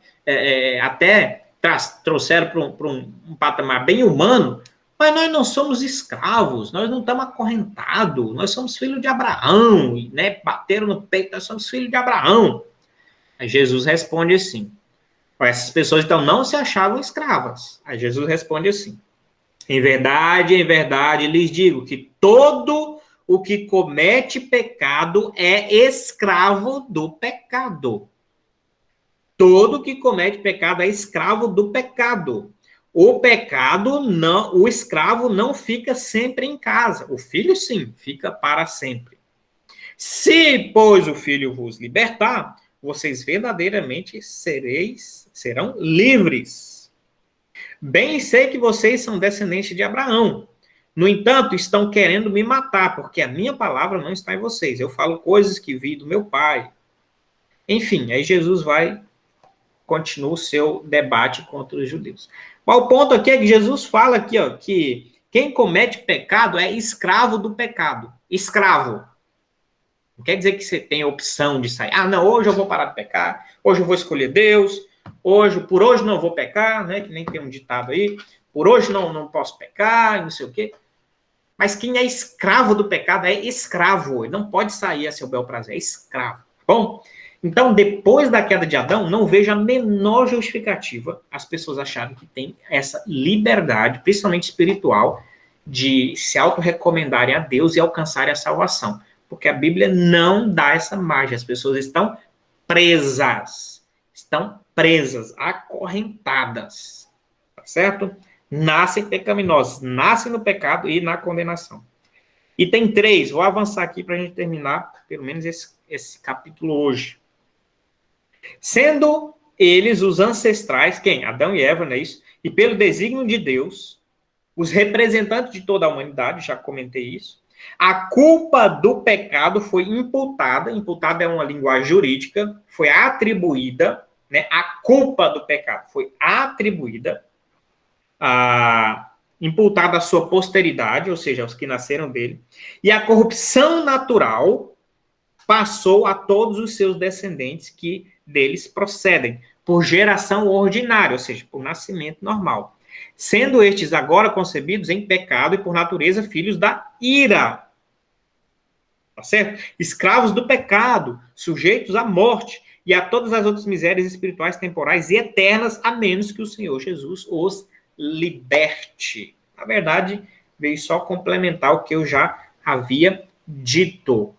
até trouxeram para um patamar bem humano, mas nós não somos escravos, nós não estamos acorrentados, nós somos filhos de Abraão, né, bateram no peito, nós somos filhos de Abraão. Aí Jesus responde assim, essas pessoas então não se achavam escravas. Aí Jesus responde assim: em verdade, lhes digo que todo o que comete pecado é escravo do pecado. Todo que comete pecado é escravo do pecado. O pecado não, o escravo não fica sempre em casa. O filho sim, fica para sempre. Se, pois, o filho vos libertar, vocês verdadeiramente serão livres. Bem sei que vocês são descendentes de Abraão. No entanto, estão querendo me matar, porque a minha palavra não está em vocês. Eu falo coisas que vi do meu pai. Enfim, aí Jesus continua o seu debate contra os judeus. Mas o ponto aqui é que Jesus fala aqui, ó, que quem comete pecado é escravo do pecado. Escravo. Não quer dizer que você tem a opção de sair. Ah, não, hoje eu vou parar de pecar, hoje eu vou escolher Deus, por hoje não vou pecar, né? Que nem tem um ditado aí, por hoje não posso pecar, não sei o quê. Mas quem é escravo do pecado é escravo, ele não pode sair a seu bel prazer, é escravo. Bom, então depois da queda de Adão, não vejo a menor justificativa as pessoas acharem que tem essa liberdade, principalmente espiritual, de se auto-recomendarem a Deus e alcançarem a salvação. Porque a Bíblia não dá essa margem. As pessoas estão presas, acorrentadas, tá certo? Nascem pecaminosos, nascem no pecado e na condenação. E tem 3, vou avançar aqui para a gente terminar, pelo menos esse capítulo hoje. Sendo eles os ancestrais, quem? Adão e Eva, não é isso? E pelo desígnio de Deus, os representantes de toda a humanidade, já comentei isso, a culpa do pecado foi imputada é uma linguagem jurídica, foi atribuída, né? A culpa do pecado foi atribuída, imputada à sua posteridade, ou seja, aos que nasceram dele, e a corrupção natural passou a todos os seus descendentes que deles procedem, por geração ordinária, ou seja, por nascimento normal. Sendo estes agora concebidos em pecado e por natureza filhos da ira. Tá certo? Escravos do pecado, sujeitos à morte e a todas as outras misérias espirituais, temporais e eternas, a menos que o Senhor Jesus os liberte. Na verdade, veio só complementar o que eu já havia dito.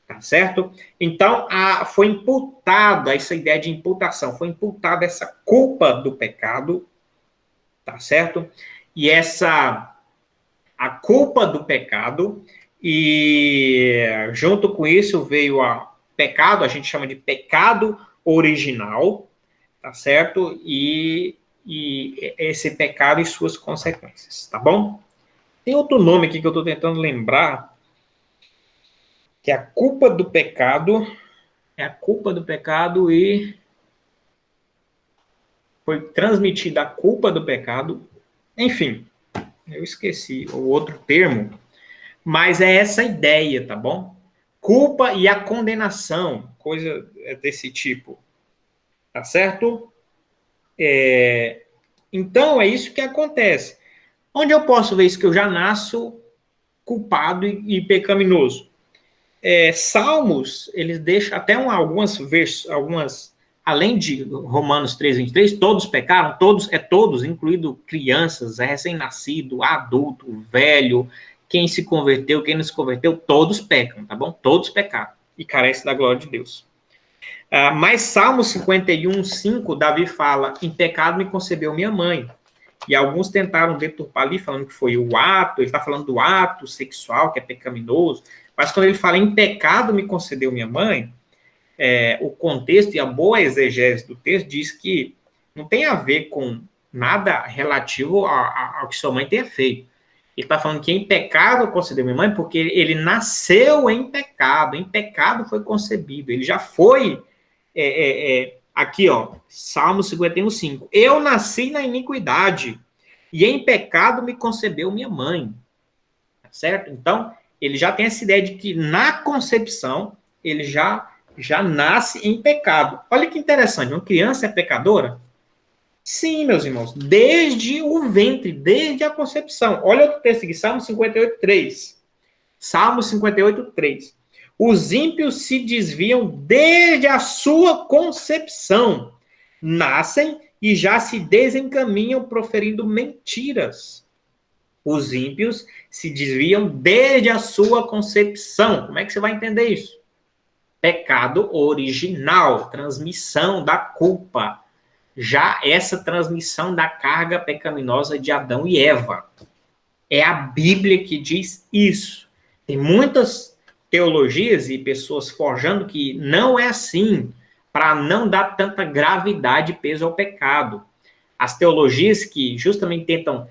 Tá certo? Então, foi imputada essa ideia de imputação, foi imputada essa culpa do pecado, tá certo? E a culpa do pecado, e junto com isso veio a pecado, a gente chama de pecado original, tá certo? E esse pecado e suas consequências, tá bom? Tem outro nome aqui que eu estou tentando lembrar, que é a culpa do pecado, e foi transmitida a culpa do pecado, enfim, eu esqueci o outro termo, mas é essa ideia, tá bom? Culpa e a condenação, coisa desse tipo, tá certo? Então, é isso que acontece. Onde eu posso ver isso? Que eu já nasço culpado e pecaminoso. Salmos, eles deixam até algumas, além de Romanos 3:23, todos pecaram, todos, incluindo crianças, recém-nascido, adulto, velho, quem se converteu, quem não se converteu, todos pecam, tá bom? Todos pecaram e carecem da glória de Deus. Mas Salmo 51:5, Davi fala, em pecado me concebeu minha mãe. E alguns tentaram deturpar ali, falando que foi o ato, ele está falando do ato sexual, que é pecaminoso, mas quando ele fala em pecado me concedeu minha mãe, o contexto e a boa exegese do texto diz que não tem a ver com nada relativo ao que sua mãe tenha feito. Ele está falando que em pecado concedeu minha mãe, porque ele nasceu em pecado foi concebido, ele já foi, aqui, ó, Salmo 51:5, eu nasci na iniquidade, e em pecado me concebeu minha mãe, certo? Então, ele já tem essa ideia de que na concepção, ele já nasce em pecado. Olha que interessante, uma criança é pecadora? Sim, meus irmãos, desde o ventre, desde a concepção. Olha outro texto aqui, Salmo 58:3. Salmo 58:3. Os ímpios se desviam desde a sua concepção. Nascem e já se desencaminham proferindo mentiras. Os ímpios se desviam desde a sua concepção. Como é que você vai entender isso? Pecado original, transmissão da culpa. Já essa transmissão da carga pecaminosa de Adão e Eva. É a Bíblia que diz isso. Tem muitas teologias e pessoas forjando que não é assim, para não dar tanta gravidade e peso ao pecado. As teologias que justamente tentam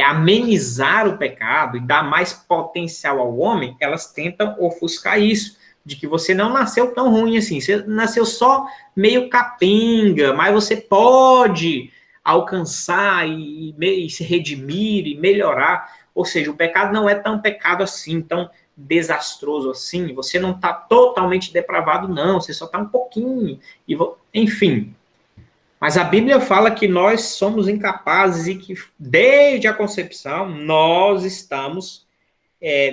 amenizar o pecado e dar mais potencial ao homem, elas tentam ofuscar isso, de que você não nasceu tão ruim assim, você nasceu só meio capenga, mas você pode alcançar e se redimir e melhorar. Ou seja, o pecado não é tão pecado assim, tão desastroso assim, você não está totalmente depravado, não, você só está um pouquinho, enfim. Mas a Bíblia fala que nós somos incapazes e que desde a concepção nós estamos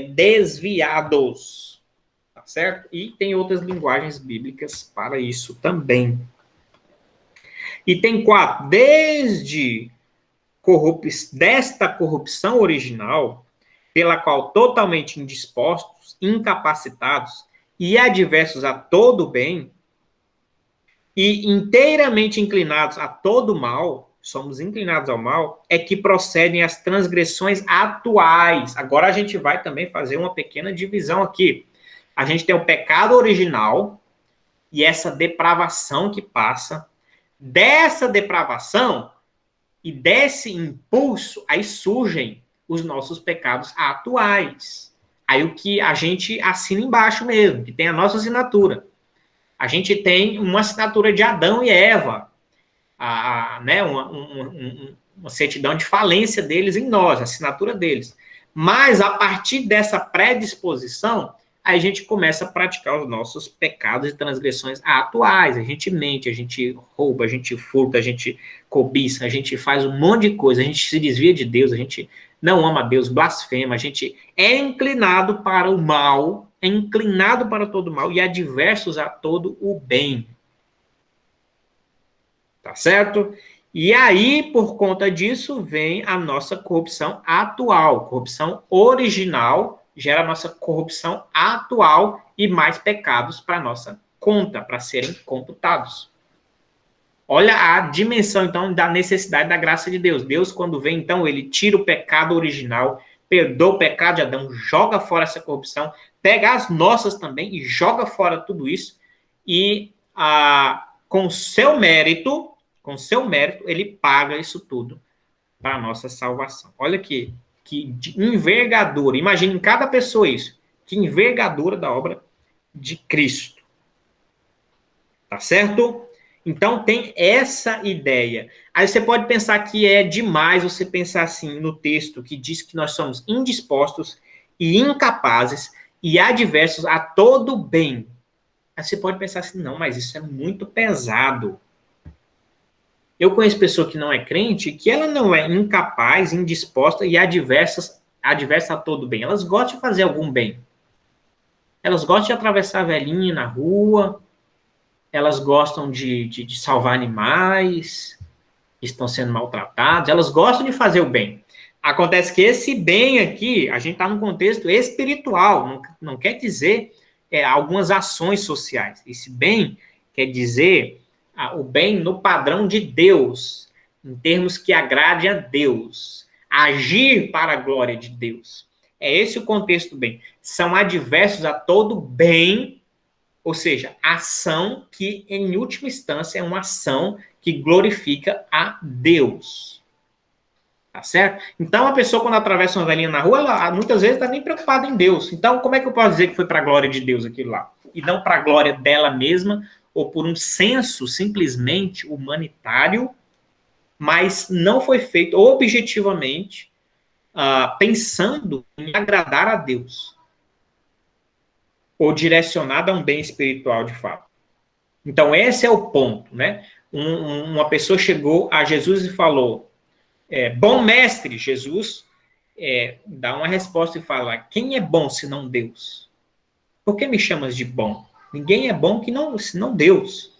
desviados, tá certo? E tem outras linguagens bíblicas para isso também. E tem 4, desta corrupção original, pela qual totalmente indispostos, incapacitados e adversos a todo bem, e inteiramente inclinados a todo mal, somos inclinados ao mal, é que procedem as transgressões atuais. Agora a gente vai também fazer uma pequena divisão aqui. A gente tem o pecado original e essa depravação que passa. Dessa depravação e desse impulso, aí surgem os nossos pecados atuais. Aí o que a gente assina embaixo mesmo, que tem a nossa assinatura. A gente tem uma assinatura de Adão e Eva, né, uma certidão de falência deles em nós, a assinatura deles. Mas, a partir dessa predisposição, aí a gente começa a praticar os nossos pecados e transgressões atuais. A gente mente, a gente rouba, a gente furta, a gente cobiça, a gente faz um monte de coisa, a gente se desvia de Deus, a gente não ama Deus, blasfema, a gente é inclinado para o mal, é inclinado para todo o mal e adversos a todo o bem. Tá certo? E aí, por conta disso, vem a nossa corrupção atual. Corrupção original gera a nossa corrupção atual e mais pecados para nossa conta, para serem computados. Olha a dimensão, então, da necessidade da graça de Deus. Deus, quando vem, então, ele tira o pecado original, perdoa o pecado de Adão, joga fora essa corrupção, pega as nossas também e joga fora tudo isso e, com seu mérito, ele paga isso tudo para a nossa salvação. Olha que envergadura. Imagine em cada pessoa isso. Que envergadura da obra de Cristo. Tá certo? Então tem essa ideia. Aí você pode pensar que é demais você pensar assim no texto que diz que nós somos indispostos e incapazes e adversos a todo bem. Aí você pode pensar assim, não, mas isso é muito pesado. Eu conheço pessoa que não é crente, que ela não é incapaz, indisposta e adversa a todo bem. Elas gostam de fazer algum bem. Elas gostam de atravessar a velhinha na rua, elas gostam de salvar animais que estão sendo maltratados, elas gostam de fazer o bem. Acontece que esse bem aqui, a gente está num contexto espiritual, não quer dizer algumas ações sociais. Esse bem quer dizer o bem no padrão de Deus, em termos que agrade a Deus, agir para a glória de Deus. É esse o contexto do bem. São adversos a todo bem, ou seja, ação que, em última instância, é uma ação que glorifica a Deus. Tá certo? Então, a pessoa, quando atravessa uma velhinha na rua, ela muitas vezes está nem preocupada em Deus. Então, como é que eu posso dizer que foi para a glória de Deus aquilo lá? E não para a glória dela mesma, ou por um senso simplesmente humanitário, mas não foi feito objetivamente pensando em agradar a Deus, ou direcionado a um bem espiritual de fato. Então, esse é o ponto, né? Uma pessoa chegou a Jesus e falou, bom mestre, Jesus dá uma resposta e fala, quem é bom senão Deus? Por que me chamas de bom? Ninguém é bom senão Deus.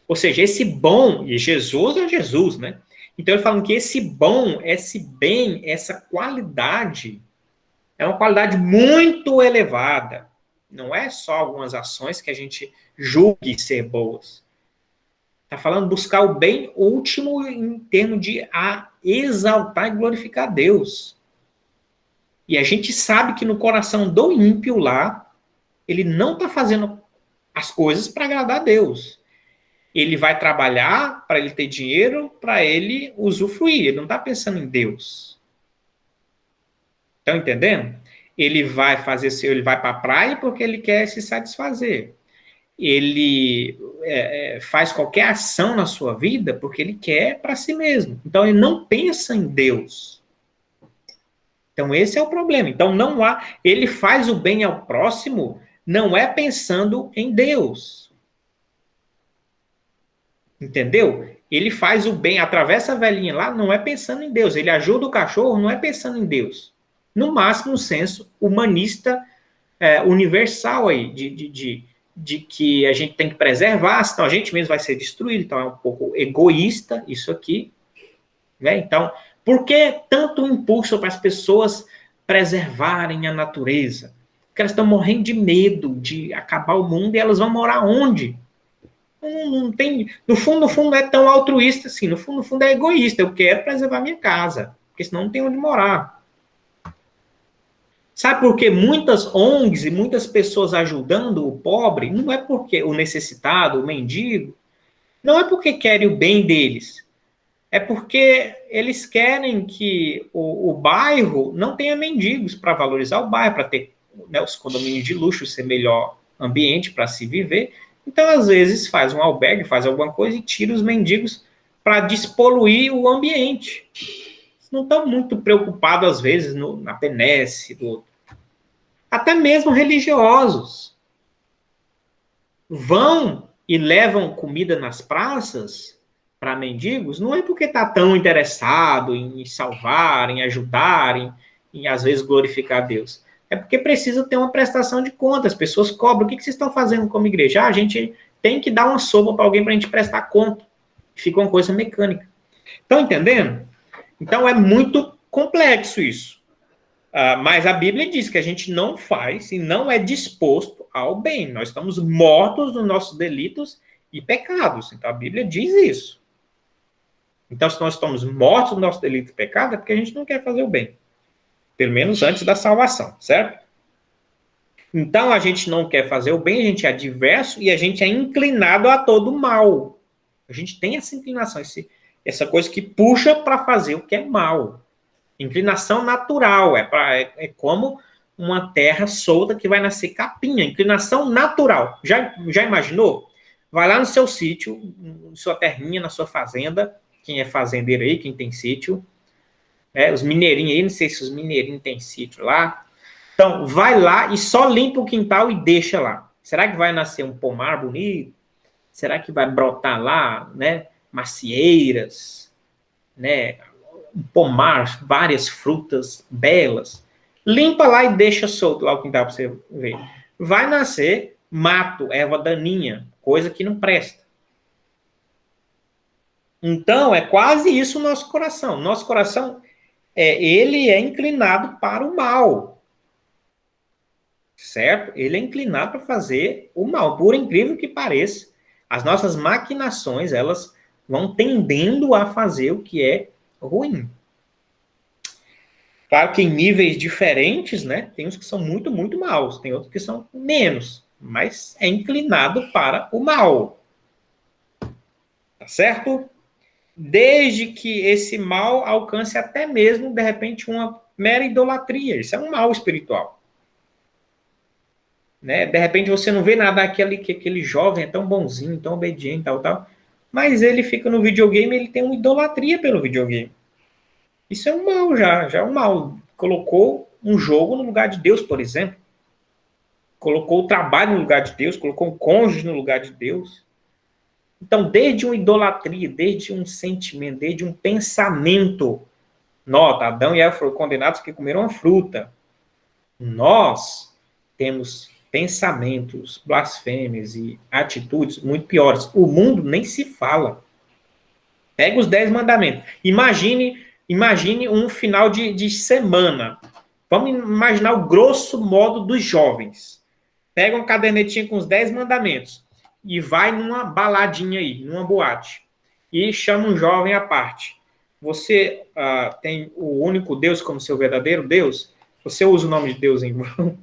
Ou seja, esse bom, e Jesus é Jesus, né? Então ele fala que esse bom, esse bem, essa qualidade, é uma qualidade muito elevada. Não é só algumas ações que a gente julgue ser boas. Está falando buscar o bem último em termos de exaltar e glorificar a Deus. E a gente sabe que no coração do ímpio lá, ele não está fazendo as coisas para agradar a Deus. Ele vai trabalhar para ele ter dinheiro, para ele usufruir. Ele não está pensando em Deus. Estão entendendo? Ele vai ele vai para a praia porque ele quer se satisfazer. Ele faz qualquer ação na sua vida porque ele quer para si mesmo. Então ele não pensa em Deus. Então esse é o problema. Então não há, ele faz o bem ao próximo, não é pensando em Deus. Entendeu? Ele faz o bem, atravessa a velhinha lá, não é pensando em Deus. Ele ajuda o cachorro, não é pensando em Deus. No máximo, um senso humanista universal aí, de que a gente tem que preservar, senão a gente mesmo vai ser destruído. Então é um pouco egoísta isso aqui. Né? Então, por que tanto impulso para as pessoas preservarem a natureza? Porque elas estão morrendo de medo de acabar o mundo e elas vão morar onde? Não tem, no fundo, não é tão altruísta assim. No fundo, é egoísta. Eu quero preservar minha casa, porque senão não tem onde morar. Sabe por que muitas ONGs e muitas pessoas ajudando o pobre, não é porque o necessitado, o mendigo, não é porque querem o bem deles. É porque eles querem que o bairro não tenha mendigos para valorizar o bairro, para ter, né, os condomínios de luxo ser melhor ambiente para se viver. Então, às vezes, faz um albergue, faz alguma coisa e tira os mendigos para despoluir o ambiente. Não estão muito preocupados, às vezes, na benesse do outro. Até mesmo religiosos vão e levam comida nas praças para mendigos, não é porque está tão interessado em salvar, em ajudar, em às vezes glorificar Deus. É porque precisa ter uma prestação de contas. As pessoas cobram. O que vocês estão fazendo como igreja? A gente tem que dar uma sopa para alguém para a gente prestar conta. Fica uma coisa mecânica. Estão entendendo? Então é muito complexo isso. Mas a Bíblia diz que a gente não faz e não é disposto ao bem. Nós estamos mortos nos nossos delitos e pecados. Então a Bíblia diz isso. Então, se nós estamos mortos no nosso delito e pecado, é porque a gente não quer fazer o bem. Pelo menos antes da salvação, certo? Então, a gente não quer fazer o bem, a gente é adverso e a gente é inclinado a todo mal. A gente tem essa inclinação, essa coisa que puxa para fazer o que é mal. Inclinação natural, é como uma terra solta que vai nascer capinha. Inclinação natural. Já imaginou? Vai lá no seu sítio, na sua terrinha, na sua fazenda. Quem é fazendeiro aí, quem tem sítio, os mineirinhos aí, não sei se os mineirinhos têm sítio lá. Então, vai lá e só limpa o quintal e deixa lá. Será que vai nascer um pomar bonito? Será que vai brotar lá, né, macieiras, né, um pomar, várias frutas belas? Limpa lá e deixa solto lá o quintal para você ver. Vai nascer mato, erva daninha, coisa que não presta. Então, é quase isso o nosso coração. Nosso coração, ele é inclinado para o mal. Certo? Ele é inclinado para fazer o mal. Por incrível que pareça, as nossas maquinações, elas vão tendendo a fazer o que é ruim. Claro que em níveis diferentes, né? Tem uns que são muito, muito maus. Tem outros que são menos. Mas é inclinado para o mal. Tá certo? Desde que esse mal alcance até mesmo, de repente, uma mera idolatria. Isso é um mal espiritual. Né? De repente você não vê nada que aquele jovem é tão bonzinho, tão obediente, tal, mas ele fica no videogame, ele tem uma idolatria pelo videogame. Isso é um mal já é um mal. Colocou um jogo no lugar de Deus, por exemplo. Colocou o trabalho no lugar de Deus, colocou um cônjuge no lugar de Deus. Então, desde uma idolatria, desde um sentimento, desde um pensamento. Nota, Adão e Eva foram condenados porque comeram uma fruta. Nós temos pensamentos, blasfêmias e atitudes muito piores. O mundo nem se fala. Pega os 10 mandamentos. Imagine um final de semana. Vamos imaginar o grosso modo dos jovens. Pega uma cadernetinha com os 10 mandamentos e vai numa baladinha aí, numa boate. E chama um jovem à parte. Você tem o único Deus como seu verdadeiro Deus? Você usa o nome de Deus em vão?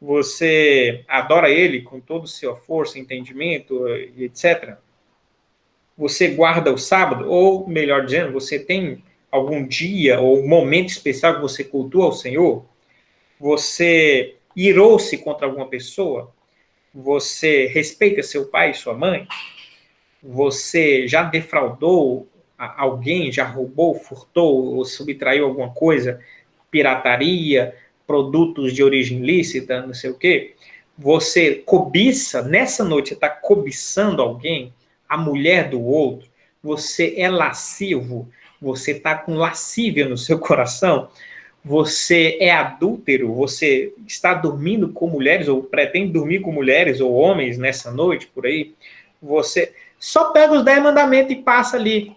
Você adora ele com toda a sua força, entendimento, etc. Você guarda o sábado? Ou, melhor dizendo, você tem algum dia ou momento especial que você cultua ao Senhor? Você irou-se contra alguma pessoa? Você respeita seu pai e sua mãe? Você já defraudou alguém? Já roubou, furtou ou subtraiu alguma coisa? Pirataria, produtos de origem ilícita, não sei o quê? Você cobiça, nessa noite você está cobiçando alguém, a mulher do outro, você é lascivo, você está com lascívia no seu coração, você é adúltero, você está dormindo com mulheres, ou pretende dormir com mulheres ou homens nessa noite, por aí, você só pega os 10 mandamentos e passa ali,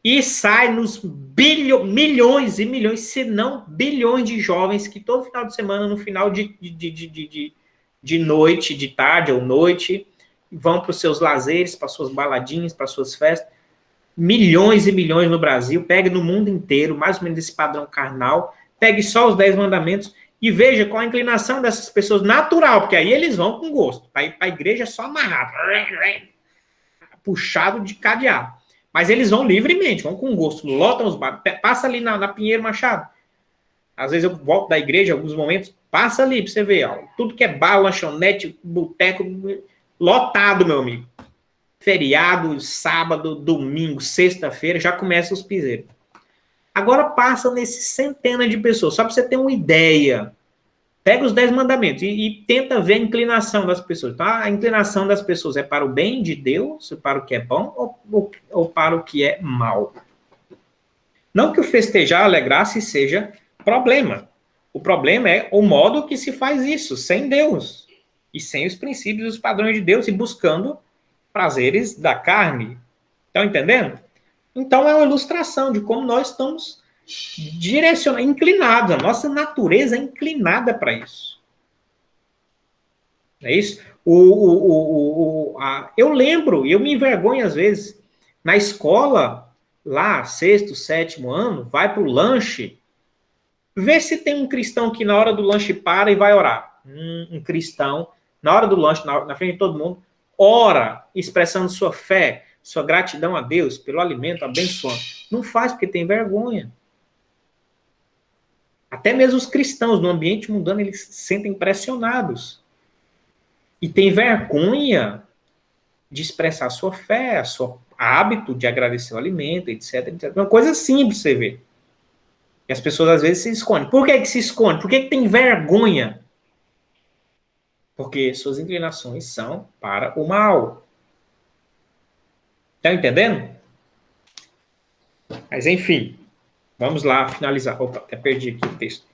e sai nos milhões e milhões, se não bilhões de jovens que todo final de semana, no final de noite, de tarde ou noite, vão para os seus lazeres, para suas baladinhas, para suas festas. Milhões e milhões no Brasil, pegue no mundo inteiro, mais ou menos esse padrão carnal, pegue só os 10 mandamentos e veja qual a inclinação dessas pessoas natural, porque aí eles vão com gosto. Para ir para a igreja é só amarrado, puxado de cadeado. Mas eles vão livremente, vão com gosto, lotam os bares, passa ali na Pinheiro Machado. Às vezes eu volto da igreja, em alguns momentos, passa ali para você ver, ó, tudo que é bar, lanchonete, boteco, lotado, meu amigo. Feriado, sábado, domingo, sexta-feira, já começa os piseiros. Agora passa nesses centenas de pessoas, só para você ter uma ideia. Pega os 10 mandamentos e tenta ver a inclinação das pessoas. Então, a inclinação das pessoas é para o bem de Deus, para o que é bom ou para o que é mal. Não que o festejar, alegrar-se seja problema. O problema é o modo que se faz isso, sem Deus. E sem os princípios e os padrões de Deus e buscando prazeres da carne. Estão entendendo? Então, é uma ilustração de como nós estamos direcionados, inclinados. A nossa natureza é inclinada para isso. É isso? Eu lembro, eu me envergonho às vezes, na escola, lá, sexto, sétimo ano, vai para o lanche, vê se tem um cristão que na hora do lanche para e vai orar. Um cristão, na hora do lanche, na frente de todo mundo, ora, expressando sua fé, sua gratidão a Deus pelo alimento abençoando. Não faz porque tem vergonha. Até mesmo os cristãos no ambiente mundano, eles se sentem pressionados. E tem vergonha de expressar sua fé, seu hábito de agradecer o alimento, etc, etc. Uma coisa simples você vê. E as pessoas às vezes se escondem. Por que se esconde? Por que tem vergonha? Porque suas inclinações são para o mal. Estão entendendo? Mas enfim, vamos lá finalizar. Opa, até perdi aqui o texto.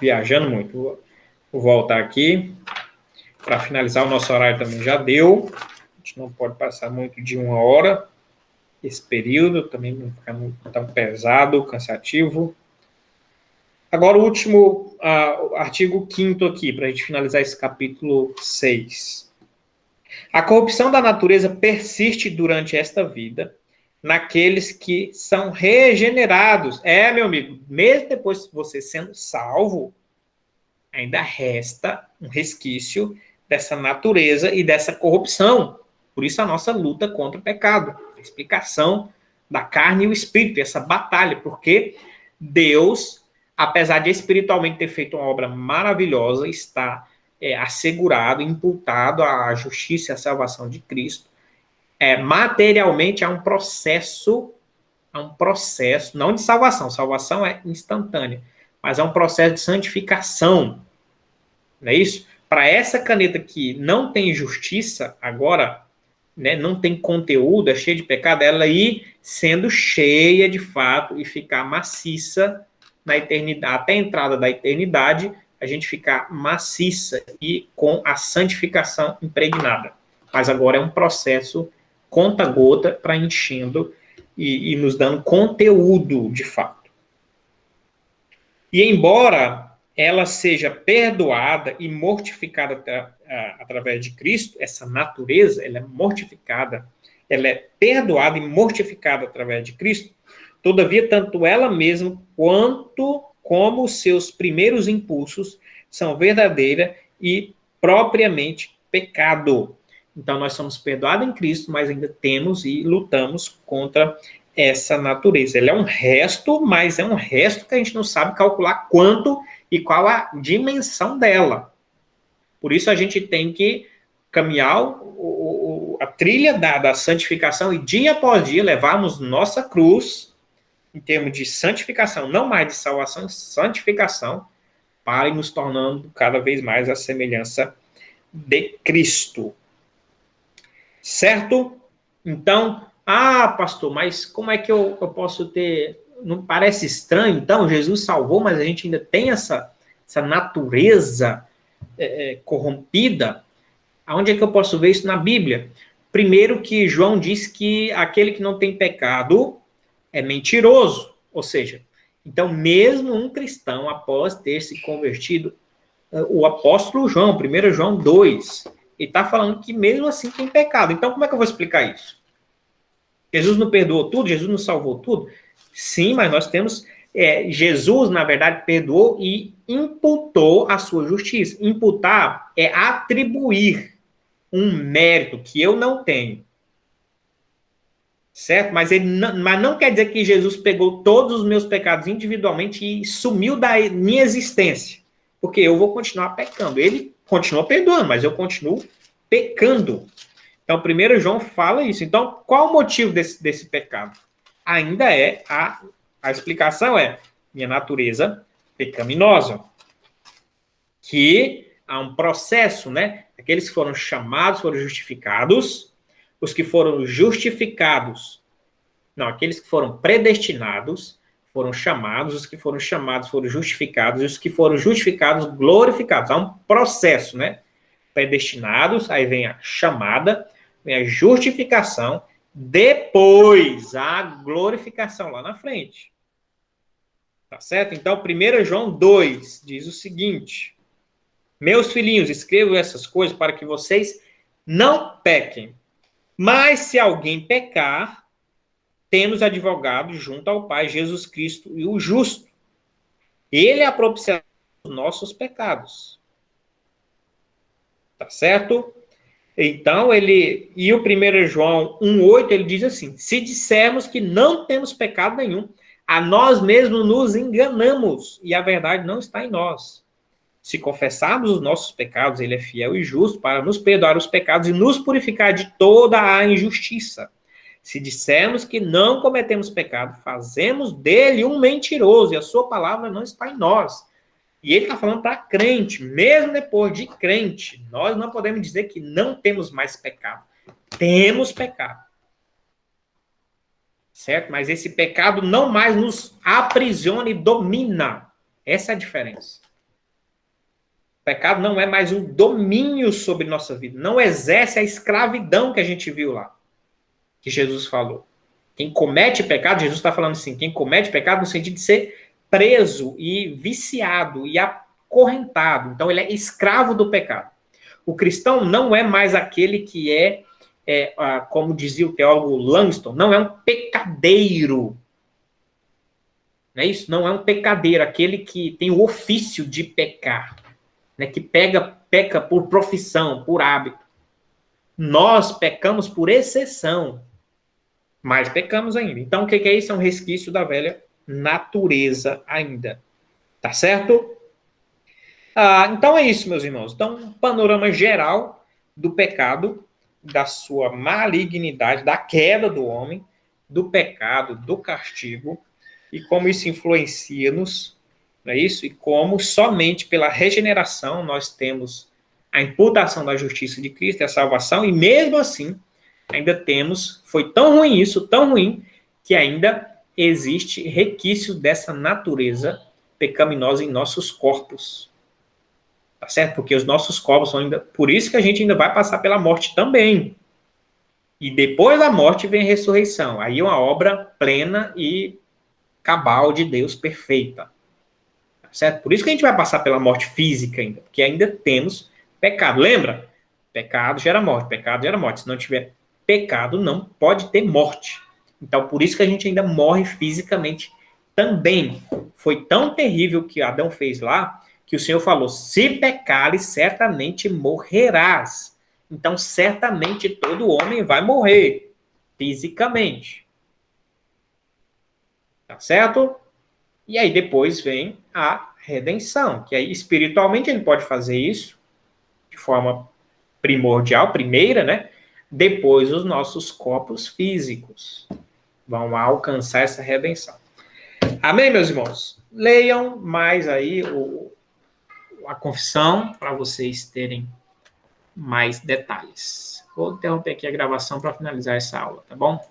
Viajando muito. Vou voltar aqui. Para finalizar, o nosso horário também já deu. A gente não pode passar muito de 1 hora. Esse período também não fica muito tão pesado, cansativo. Agora, o último artigo 5º aqui, para a gente finalizar esse capítulo 6. A corrupção da natureza persiste durante esta vida naqueles que são regenerados. Meu amigo, mesmo depois de você sendo salvo, ainda resta um resquício dessa natureza e dessa corrupção. Por isso a nossa luta contra o pecado. A explicação da carne e o espírito, essa batalha, porque Deus, apesar de espiritualmente ter feito uma obra maravilhosa, está assegurado, imputado à justiça e à salvação de Cristo. Materialmente há um processo, não de salvação é instantânea, mas é um processo de santificação. Não é isso? Para essa caneta que não tem justiça, agora, né, não tem conteúdo, é cheia de pecado, ela ir sendo cheia de fato e ficar maciça na eternidade, até a entrada da eternidade, a gente ficar maciça e com a santificação impregnada. Mas agora é um processo conta-gota para enchendo e nos dando conteúdo de fato. E embora ela seja perdoada e mortificada através de Cristo, essa natureza, ela é mortificada, ela é perdoada e mortificada através de Cristo, todavia, tanto ela mesma quanto como os seus primeiros impulsos são verdadeira e propriamente pecado. Então, nós somos perdoados em Cristo, mas ainda temos e lutamos contra essa natureza. Ele é um resto, mas é um resto que a gente não sabe calcular quanto e qual a dimensão dela. Por isso, a gente tem que caminhar a trilha da santificação e dia após dia levarmos nossa cruz, em termos de santificação, não mais de salvação, santificação, para ir nos tornando cada vez mais a semelhança de Cristo. Certo? Então, pastor, mas como é que eu posso ter... Não parece estranho? Então, Jesus salvou, mas a gente ainda tem essa natureza corrompida. Aonde é que eu posso ver isso na Bíblia? Primeiro que João diz que aquele que não tem pecado é mentiroso. Ou seja, então mesmo um cristão, após ter se convertido, o apóstolo João, 1 João 2, ele está falando que mesmo assim tem pecado. Então como é que eu vou explicar isso? Jesus não perdoou tudo? Jesus não salvou tudo? Sim, mas nós temos... Jesus, na verdade, perdoou e imputou a sua justiça. Imputar é atribuir um mérito que eu não tenho. Certo? Mas não quer dizer que Jesus pegou todos os meus pecados individualmente e sumiu da minha existência. Porque eu vou continuar pecando. Ele continua perdoando, mas eu continuo pecando. Então, 1 João fala isso. Então, qual o motivo desse pecado? Ainda a explicação é minha natureza pecaminosa. Que há um processo, né? Aqueles que foram chamados foram justificados, os que foram justificados, não, aqueles que foram predestinados foram chamados, os que foram chamados foram justificados, e os que foram justificados glorificados. Há um processo, né? Predestinados, aí vem a chamada, vem a justificação, depois a glorificação lá na frente. Tá certo? Então, 1 João 2 diz o seguinte: meus filhinhos, escrevo essas coisas para que vocês não pequem. Mas se alguém pecar, temos advogado junto ao Pai, Jesus Cristo, e o justo. Ele é a propiciação dos nossos pecados. Tá certo? Então, e o 1 João 1,8, ele diz assim: se dissermos que não temos pecado nenhum, a nós mesmos nos enganamos, e a verdade não está em nós. Se confessarmos os nossos pecados, ele é fiel e justo para nos perdoar os pecados e nos purificar de toda a injustiça. Se dissermos que não cometemos pecado, fazemos dele um mentiroso e a sua palavra não está em nós. E ele está falando para crente, mesmo depois de crente, nós não podemos dizer que não temos mais pecado. Temos pecado. Certo? Mas esse pecado não mais nos aprisiona e domina. Essa é a diferença. O pecado não é mais um domínio sobre nossa vida. Não exerce a escravidão que a gente viu lá. Que Jesus falou. Quem comete pecado, Jesus está falando assim, quem comete pecado no sentido de ser preso e viciado e acorrentado. Então, ele é escravo do pecado. O cristão não é mais aquele que como dizia o teólogo Langston, não é um pecadeiro. Não é isso? Não é um pecadeiro, aquele que tem o ofício de pecar. Né, que peca por profissão, por hábito. Nós pecamos por exceção, mas pecamos ainda. Então, o que é isso? É um resquício da velha natureza ainda. Tá certo? Então é isso, meus irmãos. Então, um panorama geral do pecado, da sua malignidade, da queda do homem, do pecado, do castigo, e como isso influencia-nos, não é isso? E como somente pela regeneração nós temos a imputação da justiça de Cristo e a salvação, e mesmo assim, ainda foi tão ruim isso, tão ruim, que ainda existe requisitos dessa natureza pecaminosa em nossos corpos. Tá certo? Porque os nossos corpos são ainda... Por isso que a gente ainda vai passar pela morte também. E depois da morte vem a ressurreição. Aí é uma obra plena e cabal de Deus perfeita. Certo? Por isso que a gente vai passar pela morte física ainda, porque ainda temos pecado. Lembra? Pecado gera morte, pecado gera morte. Se não tiver pecado, não pode ter morte. Então, por isso que a gente ainda morre fisicamente também. Foi tão terrível o que Adão fez lá, que o Senhor falou, se pecares, certamente morrerás. Então, certamente todo homem vai morrer fisicamente. Tá certo? E aí depois vem a redenção, que aí espiritualmente ele pode fazer isso de forma primordial, primeira, né? Depois os nossos corpos físicos vão alcançar essa redenção. Amém, meus irmãos? Leiam mais aí a confissão para vocês terem mais detalhes. Vou interromper aqui a gravação para finalizar essa aula, tá bom?